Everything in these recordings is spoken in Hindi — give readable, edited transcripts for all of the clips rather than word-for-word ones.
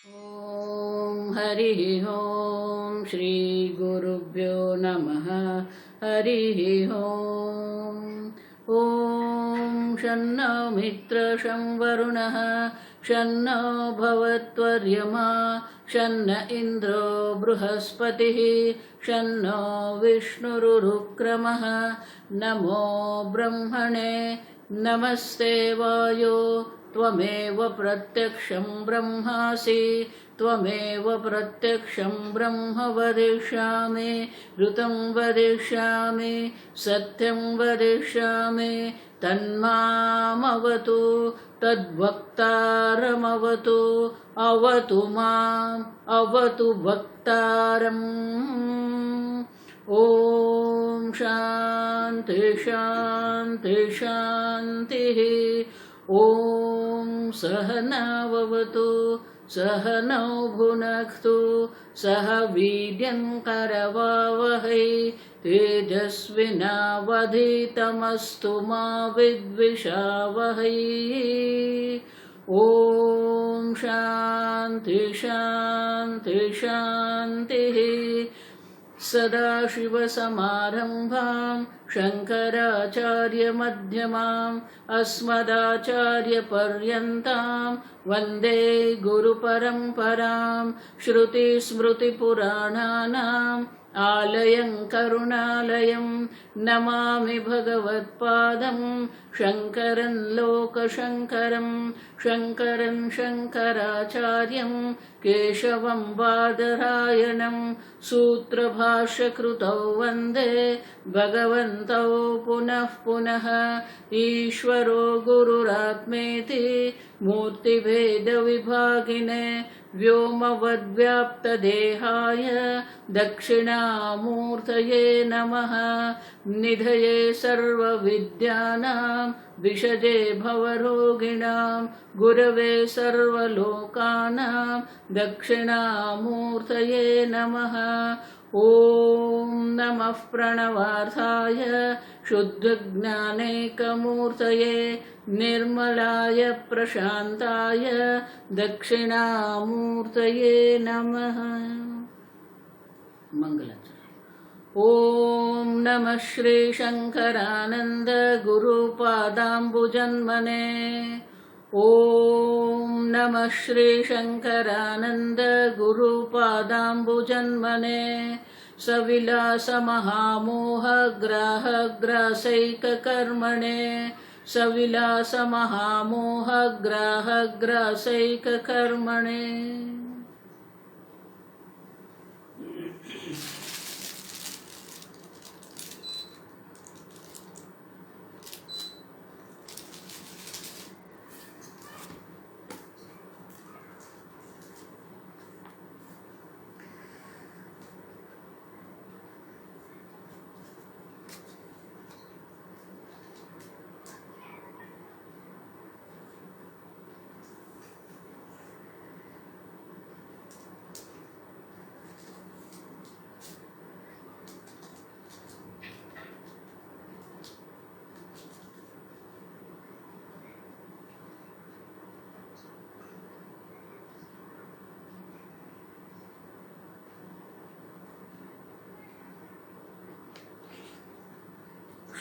ॐ हरिः ॐ श्री गुरुभ्यो नमः। हरिः ॐ। ॐ शन्नो मित्रं शं वरुणः शन्नो भवत्वर्यमा शन्न इन्द्रो बृहस्पतिः शन्नो विष्णुरुक्रमः। नमो ब्रह्मणे नमस्ते वायो त्वमेव प्रत्यक्षं ब्रह्मासि त्वमेव प्रत्यक्षं ब्रह्म वदिष्यामि ऋतं वदिष्यामि सत्यं वदिष्यामि तन्मामवतु तद्वक्तारमवतु अवतु माम् अवतु वक्तारम्। ॐ शान्ति शान्ति शान्तिः। ॐ सहनाववतु सहनौ भुनक्तु सह वीर्यङ्करवावहै तेजस्विनावधीतमस्तु मा विद्विषावहै। ॐ शान्ति शान्ति शान्तिः। सदाशिवसमारम्भां शङ्कराचार्यमध्यमाम् अस्मदाचार्यपर्यन्तां वन्दे गुरुपरम्परां। श्रुतिस्मृतिपुराणानाम् आलयं करुणालयं नमामि भगवत्पादं शङ्करं लोकशङ्करं। शङ्करं शङ्कराचार्यं केशवं बादरायणं सूत्रभाष्यकृतौ वन्दे भगवन्तौ पुनः पुनः। ईश्वरो गुरुरात्मेति मूर्तिभेदविभागिने व्योमवद्व्याप्तदेहाय दक्षिणामूर्तये नमः। निधये सर्वविद्यानां विषजे भवरोगिणां गुरवे सर्वलोकानां दक्षिणामूर्तये नमः। ॐ नमः प्रणवार्थाय शुद्धज्ञानैकमूर्तये निर्मलाय प्रशान्ताय दक्षिणामूर्तये नमः। मंगलाचरण। ॐ नमः श्रीशङ्करानन्द गुरुपादाम्बुजन्मने। ॐ नमः श्रीशङ्करानन्द गुरुपादाम्बुजन्मने। सविलासमहामोहग्राहग्रासैककर्मणे सविलासमहामोहग्राहग्रासैककर्मणे।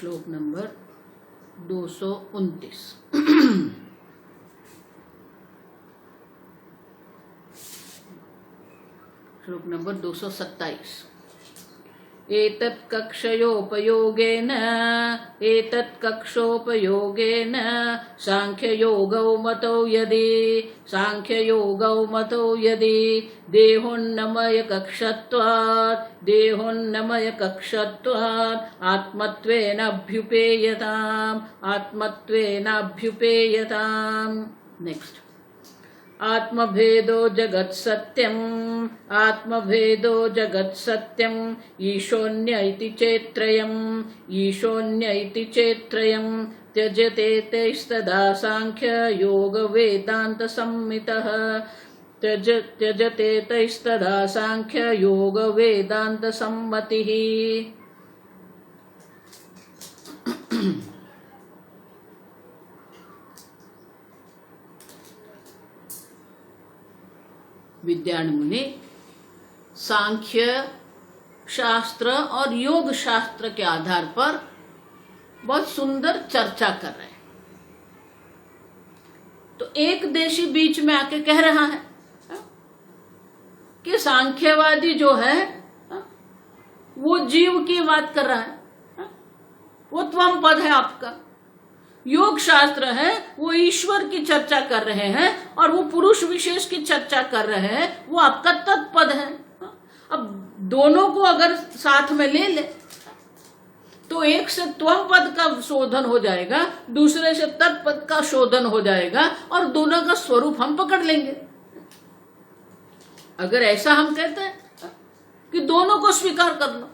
श्लोक नंबर 229। श्लोक नंबर 227। एतत्कक्षोपयोगेन सांख्ययोगौ मतौ यदि देहोन्नमयकक्षत्वात् आत्मत्वेनाभ्युपेयताम्। नेक्स्ट। आत्मभेदो जगत्सत्यम् ईशोऽन्य इति चेत्त्रयम् त्यजते तैस्तदा साङ्ख्ययोगवेदान्तसम्मतिः। विद्यान मुनि सांख्य शास्त्र और योग शास्त्र के आधार पर बहुत सुंदर चर्चा कर रहे हैं। तो एक देशी बीच में आके कह रहा है कि सांख्यवादी जो है वो जीव की बात कर रहा है, वो त्वम पद है आपका। योग शास्त्र है वो ईश्वर की चर्चा कर रहे हैं और वो पुरुष विशेष की चर्चा कर रहे हैं, वो आपका तत्पद है। अब दोनों को अगर साथ में ले ले तो एक से त्वम पद का शोधन हो जाएगा, दूसरे से तत्पद का शोधन हो जाएगा और दोनों का स्वरूप हम पकड़ लेंगे। अगर ऐसा हम कहते हैं कि दोनों को स्वीकार कर लो,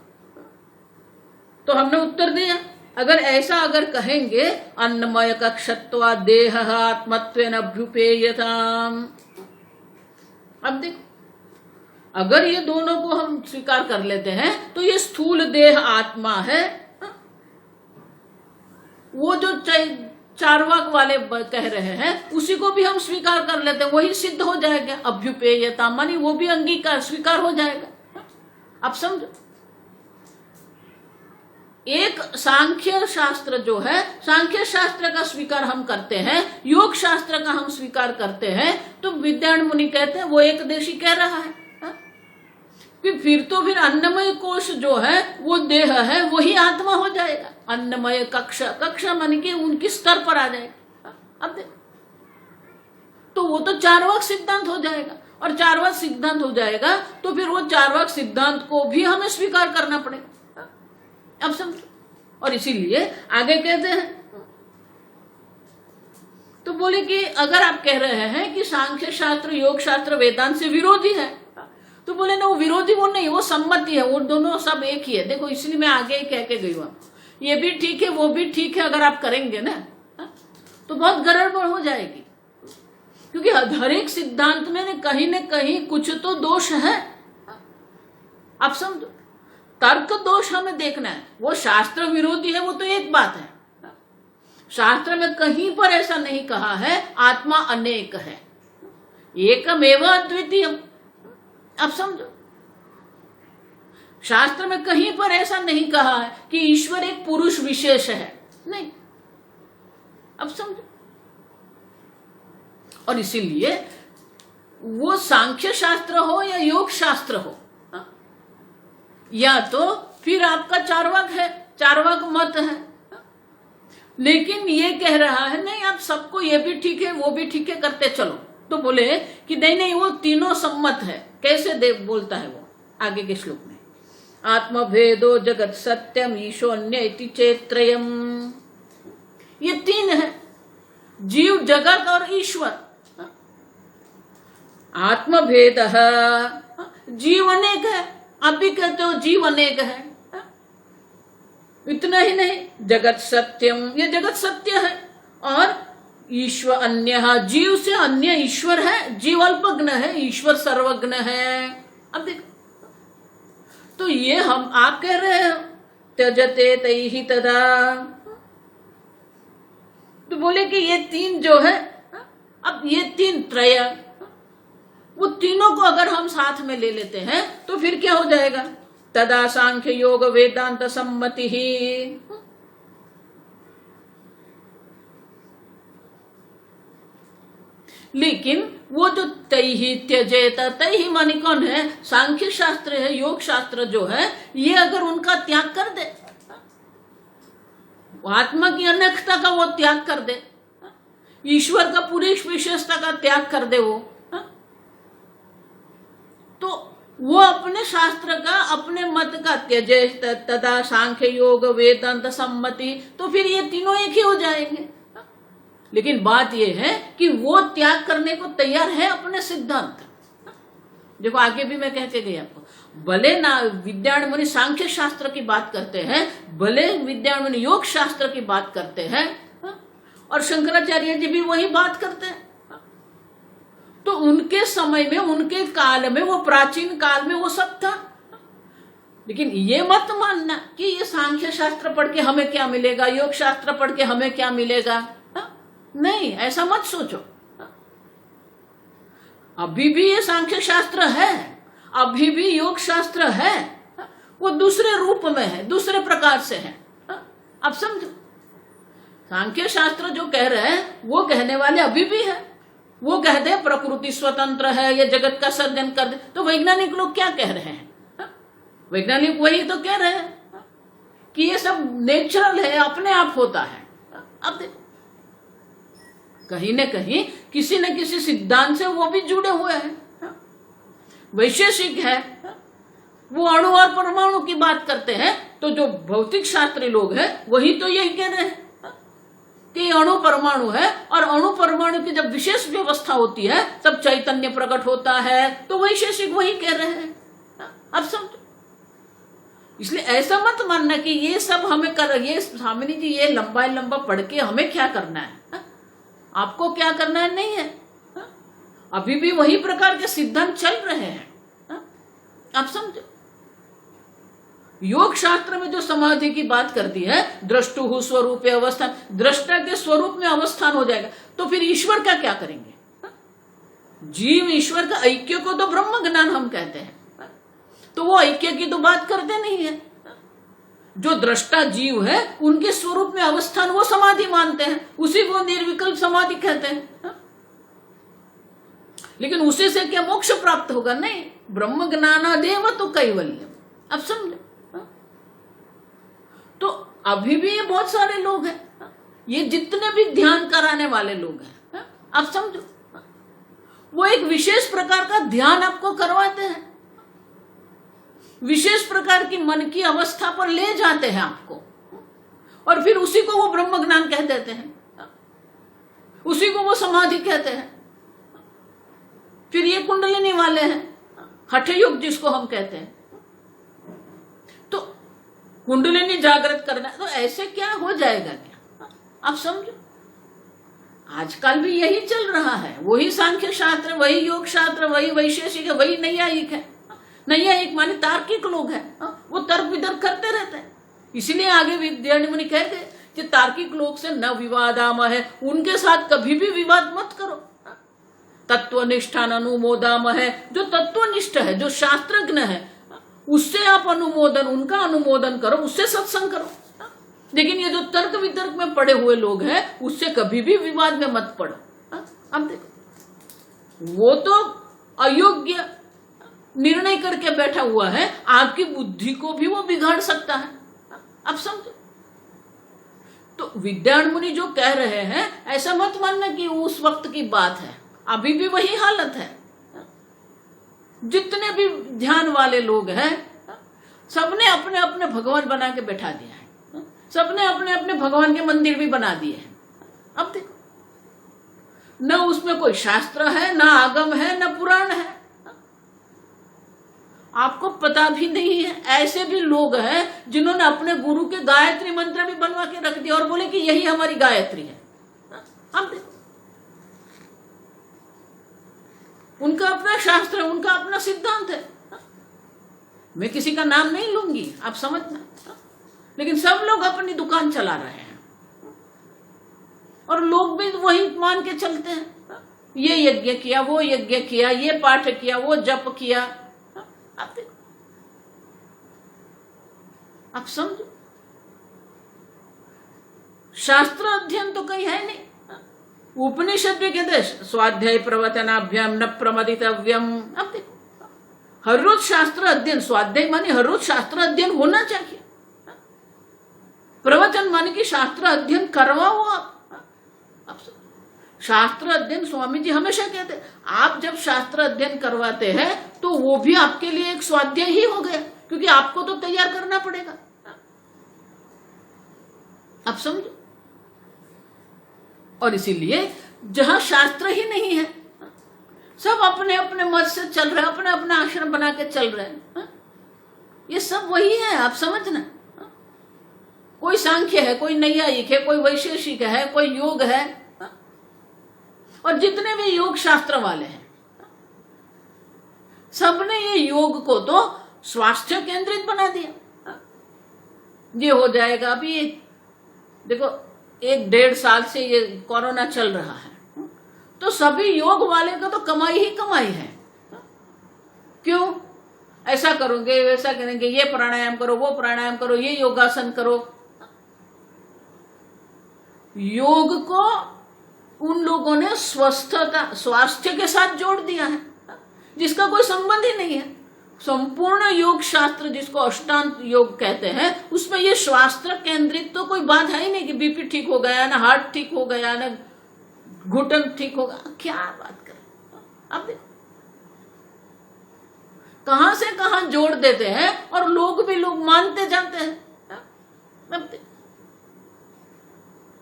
तो हमने उत्तर दिया। अगर ऐसा अगर कहेंगे अन्नमय कक्षत्वा देह आत्मत्वेन अभ्युपेयताम, अब देखो अगर ये दोनों को हम स्वीकार कर लेते हैं तो ये स्थूल देह आत्मा है, वो जो चार्वाक वाले कह रहे हैं उसी को भी हम स्वीकार कर लेते हैं, वही सिद्ध हो जाएगा। अभ्युपेयता मानी वो भी अंगीकार स्वीकार हो जाएगा। अब समझो, एक सांख्य शास्त्र जो है, सांख्य शास्त्र का स्वीकार हम करते हैं, योग शास्त्र का हम स्वीकार करते हैं, तो विद्यान मुनि कहते हैं वो एक देशी कह रहा है कि फिर तो फिर अन्नमय कोश जो है वो देह है, वही आत्मा हो जाएगा। अन्नमय कक्षा, कक्षा मान के उनकी स्तर पर आ जाएगा। अब देखो तो वो तो चार्वाक सिद्धांत हो जाएगा, और चार्वाक सिद्धांत हो जाएगा तो फिर वो चार्वाक सिद्धांत को भी हमें स्वीकार करना पड़ेगा। अब समझो, और इसीलिए आगे कहते हैं, तो बोले कि अगर आप कह रहे हैं कि सांख्य शास्त्र योग शास्त्र वेदांत से विरोधी है, तो बोले ना वो विरोधी वो नहीं, वो सम्मति है, वो दोनों सब एक ही है। देखो इसलिए मैं आगे ही कह के गई हूं, ये भी ठीक है वो भी ठीक है। अगर आप करेंगे ना तो बहुत गड़बड़ हो जाएगी, क्योंकि हर एक सिद्धांत में न कहीं कुछ तो दोष है। आप समझो, तर्क दोष हमें देखना है। वो शास्त्र विरोधी है वो तो एक बात है, शास्त्र में कहीं पर ऐसा नहीं कहा है आत्मा अनेक है, एकमेव अद्वितीयम। अब समझो, शास्त्र में कहीं पर ऐसा नहीं कहा है कि ईश्वर एक पुरुष विशेष है, नहीं। अब समझो, और इसीलिए वो सांख्य शास्त्र हो या योग शास्त्र हो, या तो फिर आपका चार्वाक है, चार्वाक मत है, लेकिन ये कह रहा है नहीं आप सबको ये भी ठीक है वो भी ठीक है करते चलो। तो बोले कि नहीं नहीं वो तीनों सम्मत है। कैसे देव बोलता है वो आगे के श्लोक में, आत्मभेदो जगत सत्यम ईशोन्य इति चेत्रयम। ये तीन है, जीव जगत और ईश्वर। आत्मभेद जीव अनेक है, आप भी कहते हो जीव अनेक है। इतना ही नहीं, जगत सत्यम, ये जगत सत्य है, और ईश्वर अन्य, जीव से अन्य ईश्वर है। जीव अल्पज्ञ है, ईश्वर सर्वज्ञ है। अब देखो, तो ये हम आप कह रहे हो त्यजते तैहि तदा, तो बोले कि ये तीन जो है, अब ये तीन त्रय, वो तीनों को अगर हम साथ में ले लेते हैं तो फिर क्या हो जाएगा, तदा सांख्य योग वेदांत सम्मति ही। लेकिन वो जो तैहि त्यजेत, तैहि मानी कौन है, सांख्य शास्त्र है, योग शास्त्र जो है, ये अगर उनका त्याग कर दे, आत्मा की अनेकता का वो त्याग कर दे, ईश्वर का पूरी विशेषता का त्याग कर दे वो, तो वो अपने शास्त्र का अपने मत का त्यजे तदा सांख्य योग वेदांत सम्मति, तो फिर ये तीनों एक ही हो जाएंगे। लेकिन बात ये है कि वो त्याग करने को तैयार है अपने सिद्धांत। देखो आगे भी मैं कह के गई आपको, भले ना विद्यान मुनि सांख्य शास्त्र की बात करते हैं, भले विद्यान मुनि योग शास्त्र की बात करते हैं, और शंकराचार्य जी भी वही बात करते हैं। तो उनके समय में, उनके काल में, वो प्राचीन काल में वो सब था। लेकिन ये मत मानना कि ये सांख्य शास्त्र पढ़ के हमें क्या मिलेगा, योग शास्त्र पढ़ के हमें क्या मिलेगा, नहीं, ऐसा मत सोचो। अभी भी ये सांख्य शास्त्र है, अभी भी योग शास्त्र है, वो दूसरे रूप में है, दूसरे प्रकार से है। अब समझो, सांख्य शास्त्र जो कह रहे हैं वो कहने वाले अभी भी है। वो कहते हैं प्रकृति स्वतंत्र है, ये जगत का सर्जन कर दे। तो वैज्ञानिक लोग क्या कह रहे हैं? वैज्ञानिक वही तो कह रहे हैं कि ये सब नेचुरल है, अपने आप होता है। अब देखो, कहीं न कहीं किसी न किसी सिद्धांत से वो भी जुड़े हुए हैं। वैशेषिक है, वो अणु और परमाणु की बात करते हैं, तो जो भौतिक शास्त्री लोग हैं वही तो यही कह रहे हैं कि अणु परमाणु है, और अणु परमाणु की जब विशेष व्यवस्था होती है तब चैतन्य प्रकट होता है। तो वैशेषिक वही कह रहे हैं। अब समझो, इसलिए ऐसा मत मानना कि ये सब हमें ये स्वामिनी जी ये लंबा पढ़ के हमें क्या करना है, आपको क्या करना है नहीं है। अभी भी वही प्रकार के सिद्धांत चल रहे हैं। आप समझो, योग शास्त्र में जो समाधि की बात करती है, द्रष्टुहु स्वरूपे अवस्थान, दृष्टा के स्वरूप में अवस्थान हो जाएगा। तो फिर ईश्वर का क्या करेंगे? जीव ईश्वर का ऐक्य को तो ब्रह्म ज्ञान हम कहते हैं, तो वो ऐक्य की तो बात करते नहीं है। जो दृष्टा जीव है उनके स्वरूप में अवस्थान वो समाधि मानते हैं, उसी को निर्विकल्प समाधि कहते हैं। लेकिन उसी से क्या मोक्ष प्राप्त होगा? नहीं, ब्रह्म ज्ञानादेव तो कैवल्यम। अब समझो, तो अभी भी ये बहुत सारे लोग हैं, ये जितने भी ध्यान कराने वाले लोग हैं, आप समझो, वो एक विशेष प्रकार का ध्यान आपको करवाते हैं, विशेष प्रकार की मन की अवस्था पर ले जाते हैं आपको, और फिर उसी को वो ब्रह्म ज्ञान कह देते हैं, उसी को वो समाधि कहते हैं। फिर ये कुंडलिनी वाले हैं, हठ योग जिसको हम कहते हैं, तो कुंडलिनी जागृत करना, तो ऐसे क्या हो जाएगा क्या? आप समझो, आजकल भी यही चल रहा है, वही सांख्य शास्त्र, वही योग शास्त्र, वही वैशेषिक है, वही नैयायिक है। नैयायिक माने तार्किक लोग हैं, वो तर्क वितर्क करते रहते हैं। इसीलिए आगे विद्यारण्य मुनि कह गए कि तार्किक लोग से न विवादाम है, उनके साथ कभी भी विवाद मत करो। तत्वनिष्ठान अनुमोदाम है, जो तत्वनिष्ठ है, जो शास्त्रज्ञ है, उससे आप अनुमोदन, उनका अनुमोदन करो, उससे सत्संग करो। लेकिन ये जो तर्क वितर्क में पड़े हुए लोग हैं, उससे कभी भी विवाद में मत पड़ो। अब देखो, वो तो अयोग्य निर्णय करके बैठा हुआ है, आपकी बुद्धि को भी वो बिगाड़ सकता है। अब समझो, तो विद्यारण्य मुनि जो कह रहे हैं, ऐसा मत मानना कि उस वक्त की बात है, अभी भी वही हालत है। जितने भी ध्यान वाले लोग हैं, सबने अपने अपने भगवान बना के बैठा दिया है, सबने अपने अपने भगवान के मंदिर भी बना दिए हैं। अब देखो, न उसमें कोई शास्त्र है, न आगम है, न पुराण है, आपको पता भी नहीं है। ऐसे भी लोग हैं जिन्होंने अपने गुरु के गायत्री मंत्र भी बनवा के रख दिया और बोले कि यही हमारी गायत्री है। अब देखो, उनका अपना शास्त्र है, उनका अपना सिद्धांत है। मैं किसी का नाम नहीं लूंगी, आप समझना, लेकिन सब लोग अपनी दुकान चला रहे हैं और लोग भी वही मान के चलते हैं। ये यज्ञ किया, वो यज्ञ किया, ये पाठ किया, वो जप किया। आप देखो, आप समझो, शास्त्र अध्ययन तो कहीं है नहीं। उपनिषद भी कहते स्वाध्याय प्रवचनाभ्याम न प्रमदितव्यम। अब देखो, हर रोज शास्त्र अध्ययन, स्वाध्याय माने हर रोज शास्त्र अध्ययन होना चाहिए। प्रवचन माने कि शास्त्र अध्ययन करवाओ आप। शास्त्र अध्ययन स्वामी जी हमेशा कहते हैं, आप जब शास्त्र अध्ययन करवाते हैं तो वो भी आपके लिए एक स्वाध्याय ही हो गया, क्योंकि आपको तो तैयार करना पड़ेगा। आप समझो, और इसीलिए जहां शास्त्र ही नहीं है, सब अपने अपने मत से चल रहे हैं, अपने अपने आश्रम बना के चल रहे हैं। ये सब वही है, आप समझना। कोई सांख्य है, कोई नैयायिक है, कोई वैशेषिक है, कोई योग है, और जितने भी योग शास्त्र वाले हैं, सबने ये योग को तो स्वास्थ्य केंद्रित बना दिया। ये हो जाएगा। अभी देखो, 1-1.5 साल से ये कोरोना चल रहा है, तो सभी योग वाले का तो कमाई ही कमाई है। क्यों? ऐसा करोगे, वैसा करेंगे, ये प्राणायाम करो, वो प्राणायाम करो, ये योगासन करो। योग को उन लोगों ने स्वस्थता, स्वास्थ्य के साथ जोड़ दिया है, जिसका कोई संबंध ही नहीं है। संपूर्ण योग शास्त्र, जिसको अष्टांग योग कहते हैं, उसमें ये स्वास्थ्य केंद्रित तो कोई बात है ही नहीं कि बीपी ठीक हो गया, ना हार्ट ठीक हो गया, ना घुटन ठीक होगा। क्या बात करें। अब देखो कहां से कहां जोड़ देते हैं, और लोग भी लोग मानते जाते हैं।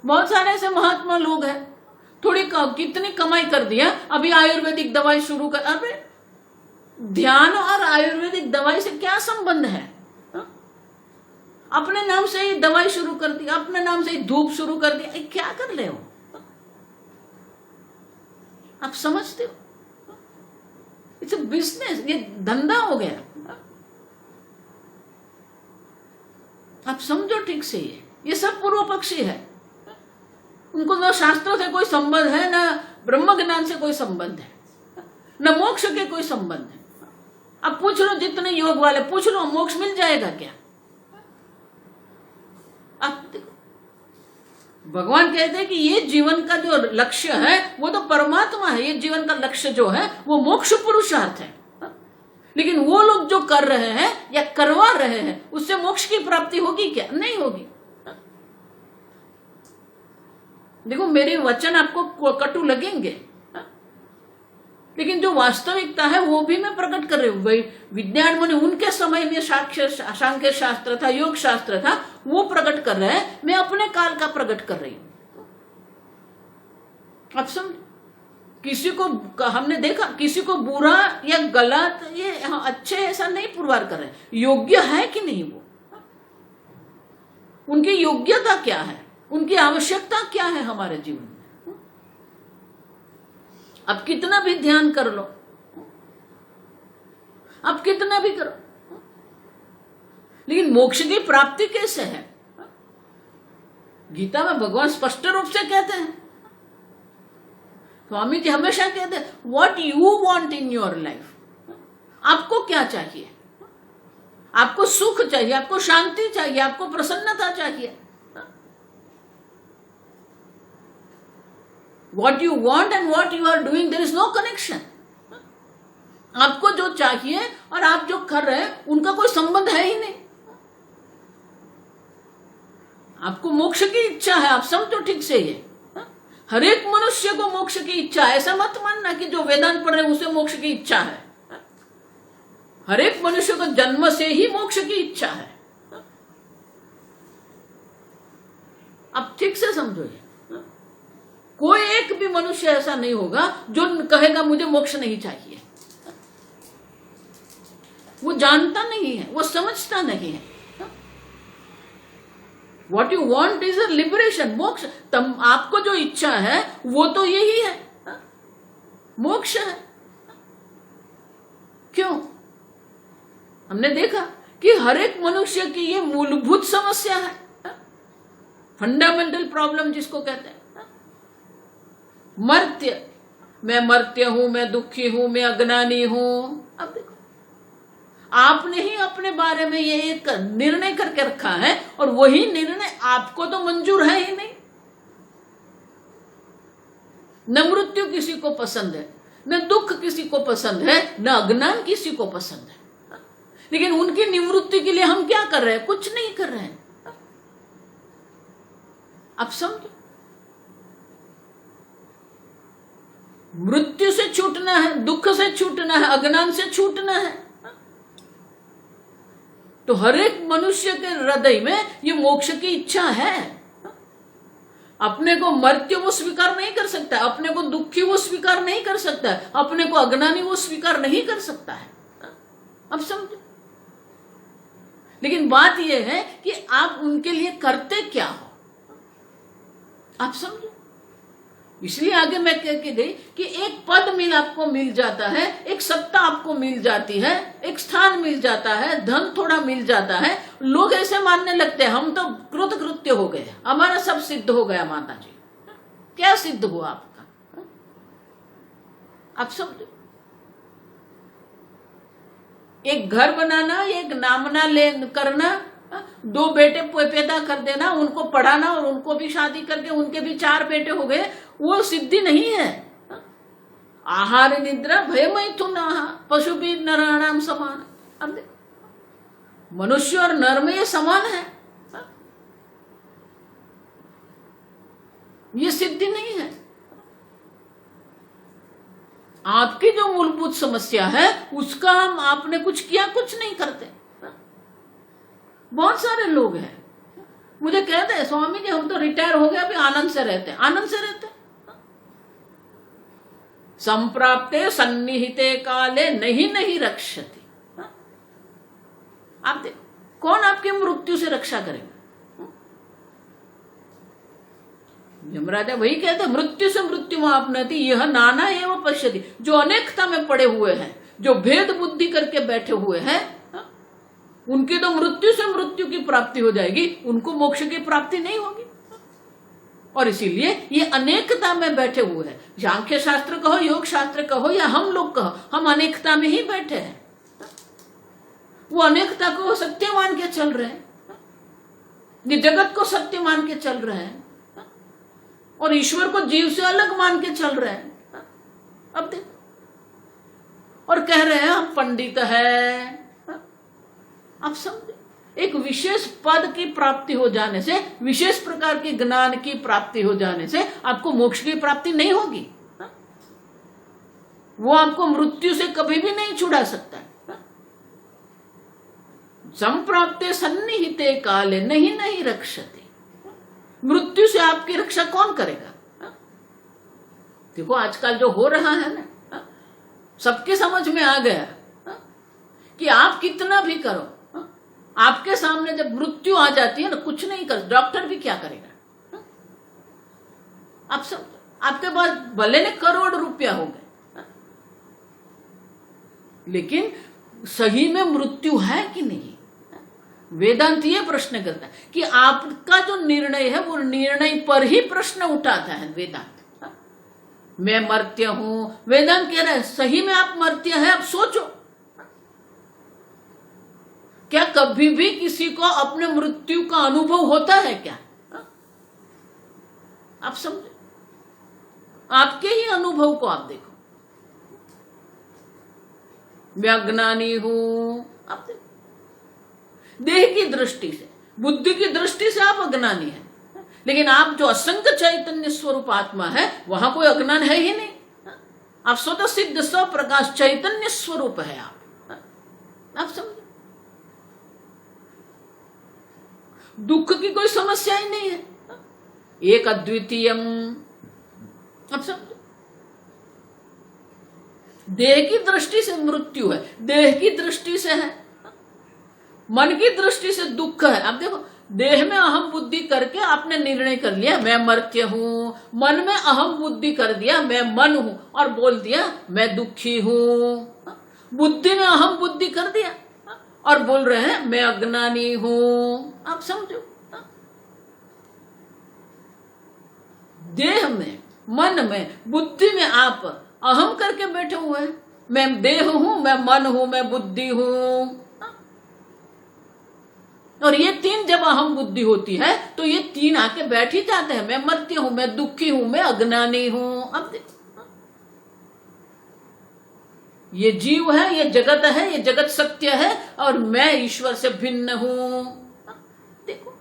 बहुत सारे ऐसे महात्मा लोग हैं, थोड़ी कितनी कमाई कर दिया, अभी आयुर्वेदिक दवाई शुरू कर। अरे ध्यान और आयुर्वेदिक दवाई से क्या संबंध है? अपने नाम से ही दवाई शुरू कर दी, अपने नाम से ही धूप शुरू कर दिया। क्या कर ले हो? आप समझते हो? इट्स अ बिजनेस, ये धंधा हो गया। आप समझो ठीक से, ये सब पूर्व पक्षी है। उनको न शास्त्रों से कोई संबंध है, न ब्रह्म ज्ञान से कोई संबंध है, न मोक्ष के कोई संबंध है। अब पूछ लो जितने योग वाले, पूछ लो मोक्ष मिल जाएगा क्या? अब देखो भगवान कहते हैं कि ये जीवन का जो लक्ष्य है वो तो परमात्मा है। ये जीवन का लक्ष्य जो है वो मोक्ष पुरुषार्थ है। लेकिन वो लोग जो कर रहे हैं या करवा रहे हैं, उससे मोक्ष की प्राप्ति होगी क्या? नहीं होगी। देखो मेरे वचन आपको कटु लगेंगे, लेकिन जो वास्तविकता है वो भी मैं प्रकट कर रही हूं। भाई विज्ञान मुनि उनके समय में सांख्य शास्त्र था, योग शास्त्र था, वो प्रकट कर रहे हैं, मैं अपने काल का प्रकट कर रही हूं। अब समझ, किसी को हमने देखा, किसी को बुरा या गलत, ये अच्छे ऐसा नहीं पुरवार कर रहे, योग्य है कि नहीं, वो उनकी योग्यता क्या है, उनकी आवश्यकता क्या है हमारे जीवन में। अब कितना भी ध्यान कर लो, अब कितना भी करो, लेकिन मोक्ष की प्राप्ति कैसे है? गीता में भगवान स्पष्ट रूप से कहते हैं, स्वामी जी हमेशा कहते हैं, what you want in your life. आपको क्या चाहिए? आपको सुख चाहिए, आपको शांति चाहिए, आपको प्रसन्नता चाहिए। What you want and what you are doing, there is no connection. आपको जो चाहिए और आप जो कर रहे हैं उनका कोई संबंध है ही नहीं। आपको मोक्ष की इच्छा है, आप समझो ठीक से ये। हर एक मनुष्य को मोक्ष की इच्छा है, ऐसा मत मानना कि जो वेदांत पढ़ रहे उसे मोक्ष की इच्छा है। हर एक मनुष्य को जन्म से ही मोक्ष की इच्छा है। अब ठीक से समझो ये। कोई एक भी मनुष्य ऐसा नहीं होगा जो कहेगा मुझे मोक्ष नहीं चाहिए। वो जानता नहीं है, वो समझता नहीं है। What you want is a liberation, मोक्ष। आपको जो इच्छा है वो तो यही है, मोक्ष है। क्यों? हमने देखा कि हर एक मनुष्य की ये मूलभूत समस्या है, फंडामेंटल प्रॉब्लम जिसको कहते हैं। मर्त्य, मैं मर्त्य हूं, मैं दुखी हूं, मैं अज्ञानी हूं। अब देखो आपने ही अपने बारे में ये एक निर्णय करके रखा है, और वही निर्णय आपको तो मंजूर है ही नहीं। न मृत्यु किसी को पसंद है, न दुख किसी को पसंद है, न अज्ञान किसी को पसंद है। लेकिन उनकी निवृत्ति के लिए हम क्या कर रहे हैं? कुछ नहीं कर रहे हैं। अब समझो, मृत्यु से छूटना है, दुख से छूटना है, अज्ञान से छूटना है। तो हर एक मनुष्य के हृदय में ये मोक्ष की इच्छा है। अपने को मर्त्य वो स्वीकार नहीं कर सकता, अपने को दुखी वो स्वीकार नहीं कर सकता, अपने को अज्ञानी वो स्वीकार नहीं कर सकता है। अब समझो, लेकिन बात यह है कि आप उनके लिए करते क्या हो। आप समझो, इसलिए आगे मैं कह के गई कि एक पद आपको मिल जाता है, एक सत्ता आपको मिल जाती है, एक स्थान मिल जाता है, धन थोड़ा मिल जाता है। लोग ऐसे मानने लगते हैं हम तो कृतकृत्य हो गए, हमारा सब सिद्ध हो गया। माता जी, क्या सिद्ध हुआ आपका? आप समझो, एक घर बनाना, एक नामना ले करना, 2 बेटे पैदा कर देना, उनको पढ़ाना और उनको भी शादी करके उनके भी 4 बेटे हो गए, वो सिद्धि नहीं है। आहार निद्रा भय मैथुन पशु भी नराणाम समान। अब मनुष्य और नर में ये समान है, ये सिद्धि नहीं है। आपकी जो मूलभूत समस्या है उसका हम आपने कुछ किया, कुछ नहीं करते। बहुत सारे लोग हैं मुझे कहते हैं स्वामी जी हम तो रिटायर हो गए, अभी आनंद से रहते हैं। आनंद से रहते हैं, संप्राप्ते सन्निहिते काले नहीं रक्षति। आप देखो कौन आपकी मृत्यु से रक्षा करेगा? यमराजा वही कहते मृत्यु से मृत्यु आपनति यह नाना एवं पश्यति। जो अनेकता में पड़े हुए हैं, जो भेद बुद्धि करके बैठे हुए हैं, उनकी तो मृत्यु से मृत्यु की प्राप्ति हो जाएगी, उनको मोक्ष की प्राप्ति नहीं होगी। और इसीलिए ये अनेकता में बैठे हुए हैं। सांख्य शास्त्र कहो, योग शास्त्र कहो या हम लोग कहो, हम अनेकता में ही बैठे हैं। वो अनेकता को सत्य मान के चल रहे हैं, ये जगत को सत्य मान के चल रहे हैं और ईश्वर को जीव से अलग मान के चल रहे हैं। अब देखो, और कह रहे हैं हम पंडित है। आप समझे, एक विशेष पद की प्राप्ति हो जाने से, विशेष प्रकार के ज्ञान की प्राप्ति हो जाने से आपको मोक्ष की प्राप्ति नहीं होगी। वो आपको मृत्यु से कभी भी नहीं छुड़ा सकता। संप्राप्ते सन्निहिते काले नहीं रक्षति। मृत्यु से आपकी रक्षा कौन करेगा? देखो आजकल जो हो रहा है ना, सबके समझ में आ गया कि आप कितना भी करो, आपके सामने जब मृत्यु आ जाती है ना, कुछ नहीं कर, डॉक्टर भी क्या करेगा? आप सब, आपके पास भले ने करोड़ रुपया हो गए, लेकिन सही में मृत्यु है कि नहीं? वेदांत ये प्रश्न करता है कि आपका जो निर्णय है वो निर्णय पर ही प्रश्न उठाता है वेदांत। मैं मर्त्य हूं, वेदांत कह रहा है सही में आप मर्त्य है। अब सोचो, क्या कभी भी किसी को अपने मृत्यु का अनुभव होता है क्या? आप समझे, आपके ही अनुभव को आप देखो। मैं अज्ञानी हूं, आप देखो, देह की दृष्टि से, बुद्धि की दृष्टि से आप अज्ञानी हैं, लेकिन आप जो असंग चैतन्य स्वरूप आत्मा है वहां कोई अज्ञान है ही नहीं। आप स्वतः सिद्ध स्वप्रकाश चैतन्य स्वरूप है आप समझे, दुख की कोई समस्या ही नहीं है, एक अद्वितीयम। आप समझे, देह की दृष्टि से मृत्यु है, देह की दृष्टि से है, मन की दृष्टि से दुख है। अब देखो, देह में अहम बुद्धि करके आपने निर्णय कर लिया मैं मर्त्य हूं, मन में अहम बुद्धि कर दिया मैं मन हूं और बोल दिया मैं दुखी हूं। बुद्धि ने अहम बुद्धि कर दिया और बोल रहे हैं मैं अज्ञानी हूं। आप समझो, देह में, मन में, बुद्धि में आप अहम करके बैठे हुए हैं, मैं देह हूं, मैं मन हूं, मैं बुद्धि हूं। और ये तीन जब अहम बुद्धि होती है तो ये तीन आके बैठ ही जाते हैं, मैं मर्त्य हूं, मैं दुखी हूं, मैं अज्ञानी हूं। अब देखो, ये जीव है, ये जगत है, ये जगत सत्य है और मैं ईश्वर से भिन्न हूं। देखो,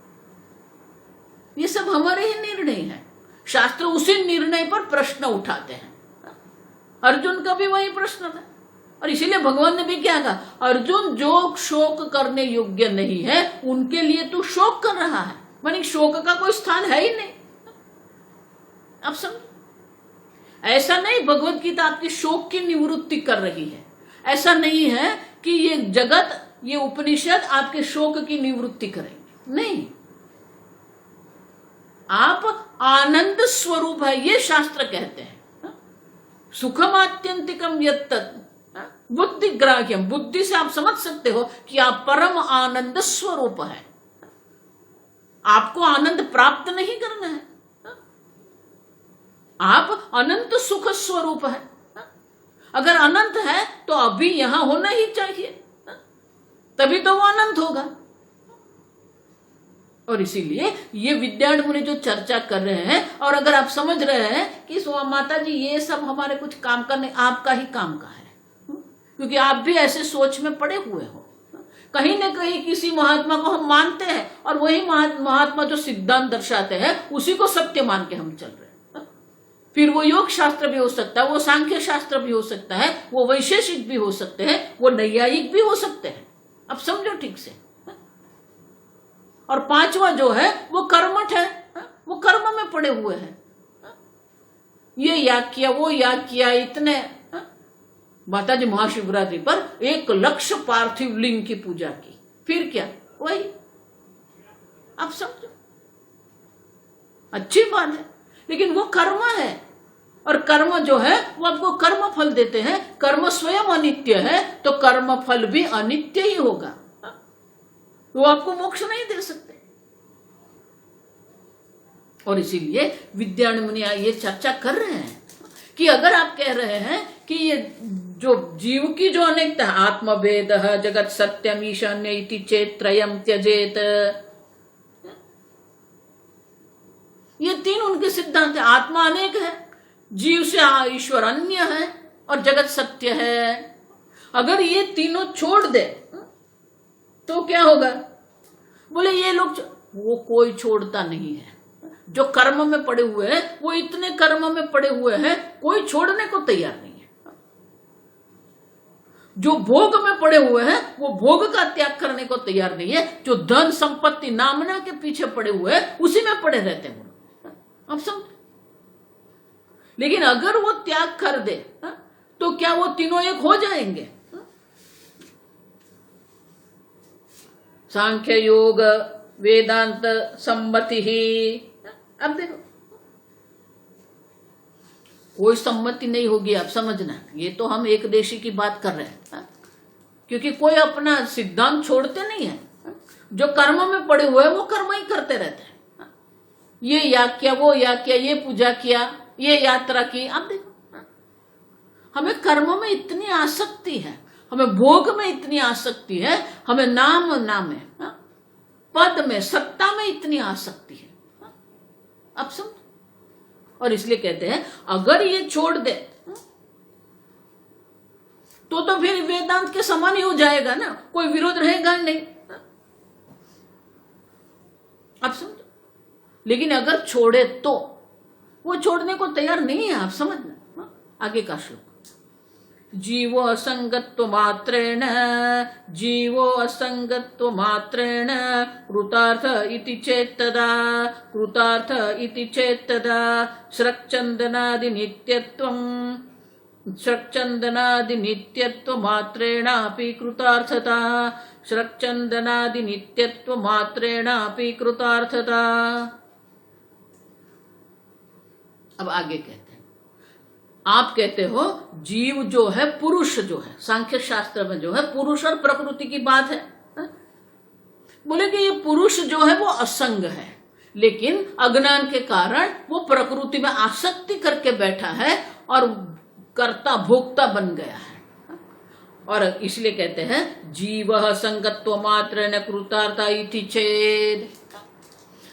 ये सब हमारे ही निर्णय है। शास्त्र उसी निर्णय पर प्रश्न उठाते हैं। अर्जुन का भी वही प्रश्न था और इसीलिए भगवान ने भी क्या कहा, अर्जुन जो शोक करने योग्य नहीं है उनके लिए तू शोक कर रहा है, मानी शोक का कोई स्थान है ही नहीं। आप समझ, ऐसा नहीं भगवत गीता आपकी शोक की निवृत्ति कर रही है, ऐसा नहीं है कि ये जगत, ये उपनिषद आपके शोक की निवृत्ति करेंगे, नहीं। आप आनंद स्वरूप है, ये शास्त्र कहते हैं। सुखम आत्यंतिकम यत्तत् बुद्धि ग्राह्यम, बुद्धि से आप समझ सकते हो कि आप परम आनंद स्वरूप है। आपको आनंद प्राप्त नहीं करना है, आप अनंत सुख स्वरूप है। अगर अनंत है तो अभी यहां होना ही चाहिए, तभी तो वो अनंत होगा। और इसीलिए ये विद्यार्थी मुनि जो चर्चा कर रहे हैं, और अगर आप समझ रहे हैं कि माता जी ये सब हमारे कुछ काम का नहीं, आपका ही काम का है, क्योंकि आप भी ऐसे सोच में पड़े हुए हो। कहीं न कहीं किसी महात्मा को हम मानते हैं, और वही महात्मा जो सिद्धांत दर्शाते हैं उसी को सत्य मान के हम चल रहे हैं। फिर वो योग शास्त्र भी हो सकता है, वो सांख्य शास्त्र भी हो सकता है, वो वैशेषिक भी हो सकते हैं, वो नैयायिक भी हो सकते हैं। अब समझो ठीक से। और पांचवा जो है वो कर्मठ है, वो कर्म में पड़े हुए हैं। ये याग किया, वो याग किया, इतने माता जी महाशिवरात्रि पर 1,00,000 पार्थिव लिंग की पूजा की, फिर क्या, वही आप समझो, अच्छी बात है, लेकिन वो कर्म है। और कर्म जो है वो आपको कर्म फल देते हैं। कर्म स्वयं अनित्य है तो कर्म फल भी अनित्य ही होगा, वो आपको मोक्ष नहीं दे सकते। और इसीलिए विद्यार्थी मुनि ये चर्चा कर रहे हैं कि अगर आप कह रहे हैं कि ये जो जीव की जो अनेकता, आत्मभेद जगत सत्यम ईशान्य इति चेत त्रयम त्यजेत, ये तीन उनके सिद्धांत है। आत्मा अनेक है, जीव से ईश्वर अन्य है, और जगत सत्य है। अगर ये तीनों छोड़ दे तो क्या होगा? बोले ये लोग, वो कोई छोड़ता नहीं है। जो कर्म में पड़े हुए हैं वो इतने कर्म में पड़े हुए हैं, कोई छोड़ने को तैयार नहीं है। जो भोग में पड़े हुए हैं वो भोग का त्याग करने को तैयार नहीं है। जो धन संपत्ति नामना के पीछे पड़े हुए हैं उसी में पड़े रहते हैं। अब समझ, लेकिन अगर वो त्याग कर दे तो क्या वो तीनों एक हो जाएंगे? सांख्य योग वेदांत सम्मति ही। अब देखो, कोई सम्मति नहीं होगी, आप समझना। ये तो हम एक देशी की बात कर रहे हैं, क्योंकि कोई अपना सिद्धांत छोड़ते नहीं है। जो कर्म में पड़े हुए हैं वो कर्म ही करते रहते हैं। ये याग किया, वो याग किया, ये पूजा किया, ये यात्रा की। अब देखो, हमें कर्म में इतनी आसक्ति है, हमें भोग में इतनी आसक्ति है, हमें नाम में, पद में, सत्ता में इतनी आसक्ति है। अब समझ, और इसलिए कहते हैं अगर ये छोड़ दे तो फिर वेदांत के समान ही हो जाएगा ना, कोई विरोध रहेगा नहीं। अब समझो, लेकिन अगर छोड़े तो वो छोड़ने को तैयार नहीं है। आप समझना आगे का श्लोक। जीवो असंगत्व मात्रेण, जीवो असंगत्व मात्रेण कृतार्थ इति चेत्तदा, कृतार्थ इति चेत्तदा श्रक्चंदनादि नित्यत्वं, श्रक्चंदनादि नित्यत्व मात्रेणापि कृतार्थता, श्रक्चंदनादि नित्यत्व मात्रेणापि कृतार्थता। अब आगे कहते हैं, आप कहते हो जीव जो है, पुरुष जो है, सांख्य शास्त्र में जो है पुरुष और प्रकृति की बात है। बोले कि ये पुरुष जो है वो असंग है, लेकिन अज्ञान के कारण वो प्रकृति में आसक्ति करके बैठा है और कर्ता भोक्ता बन गया है। और इसलिए कहते हैं जीव संगत्व मात्र न कृतार्था इति चेद।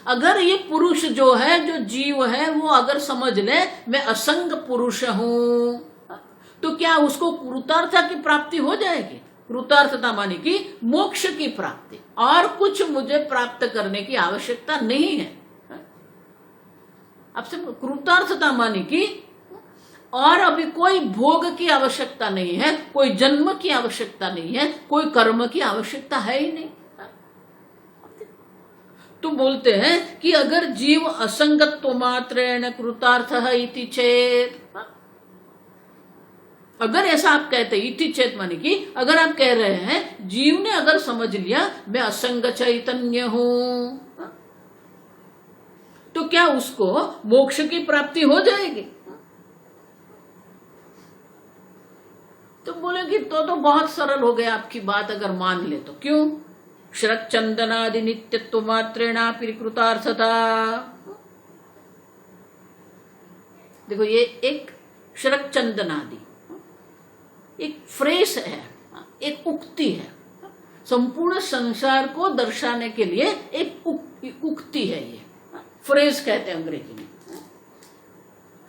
अगर ये पुरुष जो है, जो जीव है, वो अगर समझ ले मैं असंग पुरुष हूं, तो क्या उसको कृतार्था की प्राप्ति हो जाएगी? कृतार्थता मानी कि मोक्ष की प्राप्ति, और कुछ मुझे प्राप्त करने की आवश्यकता नहीं है। अब सब कृतार्थता मानी कि और अभी कोई भोग की आवश्यकता नहीं है, कोई जन्म की आवश्यकता नहीं है, कोई कर्म की आवश्यकता है ही नहीं। तो बोलते हैं कि अगर जीव असंगत्व मात्रेण कृतार्थः इति चेत, अगर ऐसा आप कहते इति चेत माने कि अगर आप कह रहे हैं जीव ने अगर समझ लिया मैं असंग चैतन्य हूं, तो क्या उसको मोक्ष की प्राप्ति हो जाएगी? तो बोले कि तो बहुत सरल हो गया आपकी बात अगर मान ले तो। क्यों? शरक चंदनादि नित्यत्व मात्रेणापि कृतार्थता। देखो ये एक शरक चंदनादि, एक फ्रेस है, एक उक्ति है, संपूर्ण संसार को दर्शाने के लिए एक उक्ति है। ये फ्रेज कहते हैं अंग्रेजी में।